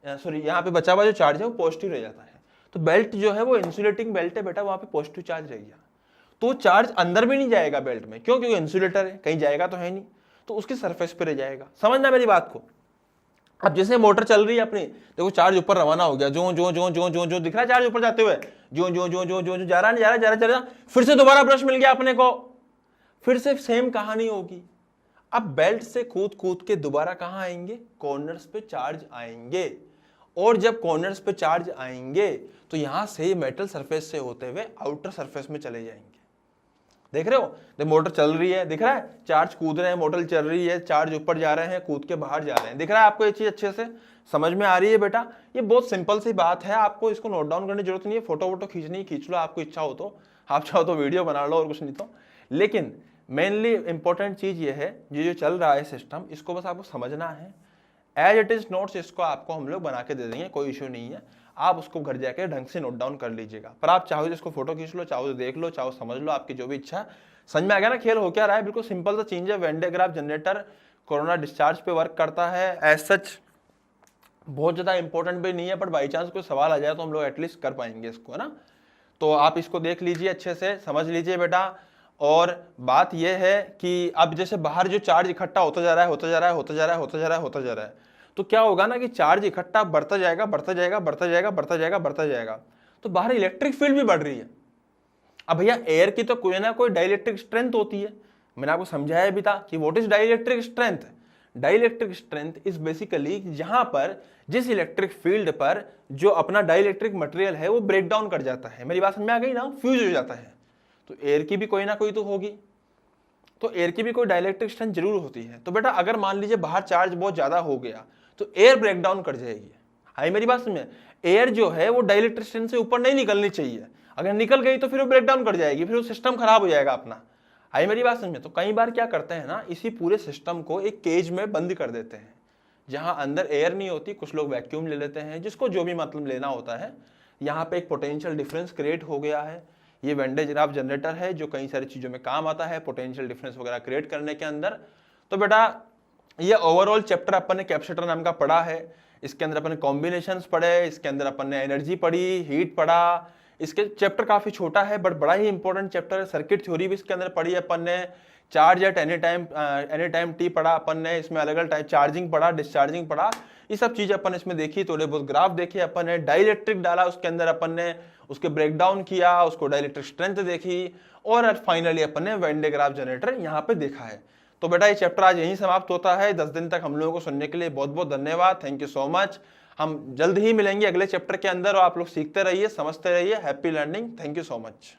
सॉरी यहाँ पे बचा हुआ जो चार्ज है वो पॉजिटिव रह जाता है। तो बेल्ट जो है वो इंसुलेटिंग बेल्ट है बेटा, वहां पे पॉजिटिव चार्ज रह गया, तो चार्ज अंदर भी नहीं जाएगा बेल्ट में। क्यों? क्योंकि इंसुलेटर है, कहीं जाएगा तो है नहीं, तो उसकी सरफेस पे रह जाएगा। समझना मेरी बात को। अब जैसे मोटर चल रही है अपनी, देखो चार्ज ऊपर रवाना हो गया, जो जो जो जो जो जो दिख रहा है चार्ज ऊपर जाते हुए, जो जो जो जो जो जा रहा है, जा रहा है, जा रहा है, फिर से दोबारा ब्रश मिल गया अपने को, फिर से सेम कहानी होगी। अब बेल्ट से कूद कूद के दोबारा कहां आएंगे, कॉर्नर्स पे चार्ज आएंगे, और जब कॉर्नर्स पे चार्ज आएंगे तो यहां से मेटल सरफेस से होते हुए आउटर सरफेस में चले जाएंगे। देख रहे हो, देख मोटर चल रही है, दिख रहा है, चार्ज कूद रहे हैं, मोटर चल रही है, चार्ज ऊपर जा रहे हैं, कूद के बाहर जा रहे हैं। दिख रहा है आपको ये चीज अच्छे से समझ में आ रही है बेटा? ये बहुत सिंपल सी बात है, आपको इसको नोट डाउन करने की जरूरत नहीं है, फोटो वोटो खींचनी खींच लो, आपको इच्छा हो तो, आप चाहो तो वीडियो बना लो और कुछ नहीं तो। लेकिन मेनली इंपॉर्टेंट चीज ये है, ये जो चल रहा है सिस्टम, इसको बस आपको समझना है। एज इट इज नोट्स इसको आपको हम लोग बना के दे देंगे, कोई इश्यू नहीं है, आप उसको घर जाके ढंग से नोट डाउन कर लीजिएगा। पर आप चाहो तो इसको फोटो खींच लो, चाहो तो देख लो, चाहो समझ लो, आपकी जो भी इच्छा है। समझ में आ गया ना खेल हो क्या रहा है? बिल्कुल सिंपल सा चीज है, when day graph generator corona discharge पे वर्क करता है। एज सच बहुत ज्यादा इंपॉर्टेंट भी नहीं है, बट बाई चांस कोई सवाल आ जाए तो हम लोग एटलीस्ट कर पाएंगे इसको, है ना। तो आप इसको देख लीजिए, अच्छे से समझ लीजिए बेटा। और बात यह है कि अब जैसे बाहर जो चार्ज इकट्ठा होता जा रहा है, होता जा रहा है, होता जा रहा है, होता जा रहा है, होता जा रहा है, तो क्या होगा ना कि चार्ज इकट्ठा बढ़ता जाएगा, बढ़ता जाएगा, बढ़ता जाएगा, बढ़ता जाएगा, बढ़ता जाएगा, तो बाहर इलेक्ट्रिक फील्ड भी बढ़ रही है। अब भैया एयर की तो कोई ना कोई डाइलेक्ट्रिक स्ट्रेंथ होती है, मैंने आपको समझाया भी था कि what is dielectric strength. Dielectric strength is basically जहां पर जिस इलेक्ट्रिक फील्ड पर जो अपना डाइलेक्ट्रिक मटेरियल है वो ब्रेक डाउन कर जाता है। मेरी बात समझ में आ गई ना, फ्यूज हो जाता है। तो एयर की भी कोई ना कोई तो होगी, तो एयर की भी कोई डाइलेक्ट्रिक स्ट्रेंथ जरूर होती है। तो बेटा अगर मान लीजिए बाहर चार्ज बहुत ज्यादा हो गया तो एयर ब्रेक डाउन कर जाएगी। हाई मेरी बात समझ में, एयर जो है वो डाइलेक्ट्रिक स्ट्रेंथ से ऊपर नहीं निकलनी चाहिए, अगर निकल गई तो फिर वो ब्रेक डाउन कर जाएगी, फिर वो सिस्टम खराब हो जाएगा अपना। आई मेरी बात समझ में? तो कई बार क्या करते हैं ना, इसी पूरे सिस्टम को एक केज में बंद कर देते हैं जहां अंदर एयर नहीं होती, कुछ लोग वैक्यूम ले लेते हैं, जिसको जो भी मतलब लेना होता है। यहाँ पे एक पोटेंशियल डिफरेंस क्रिएट हो गया है। ये वेन डे ग्राफ जनरेटर है जो कई सारी चीज़ों में काम आता है पोटेंशियल डिफरेंस वगैरह क्रिएट करने के अंदर। तो बेटा ये ओवरऑल चैप्टर अपन ने कैपेसिटर नाम का पढ़ा है। इसके अंदर अपन ने कॉम्बिनेशंस पढ़े, इसके अंदर अपन ने एनर्जी पढ़ी, हीट पढ़ा। इसके चैप्टर काफी छोटा है बट बड़ा ही इंपॉर्टेंट चैप्टर है। सर्किट थ्योरी भी इसके अंदर पढ़ी है अपन ने। Charge at any time T पढ़ा अपन ने, इसमें अलग अलग टाइप चार्जिंग पढ़ा, डिस्चार्जिंग पढ़ा, ये सब चीजें अपन इसमें देखी। थोड़े बहुत ग्राफ देखे अपन ने, डाइलेक्ट्रिक डाला उसके अंदर अपन ने, उसके ब्रेक डाउन किया, उसको डाइलेक्ट्रिक स्ट्रेंथ देखी, और फाइनली अपन ने वेन डे ग्राफ जनरेटर यहाँ पे देखा है। तो बेटा ये चैप्टर आज यहीं समाप्त होता है। 10 दिन तक हम लोगों को सुनने के लिए बहुत बहुत धन्यवाद। Thank you so much. हम जल्द ही मिलेंगे अगले चैप्टर के अंदर और आप लोग सीखते रहिए, समझते रहिए। Happy learning. Thank you so much.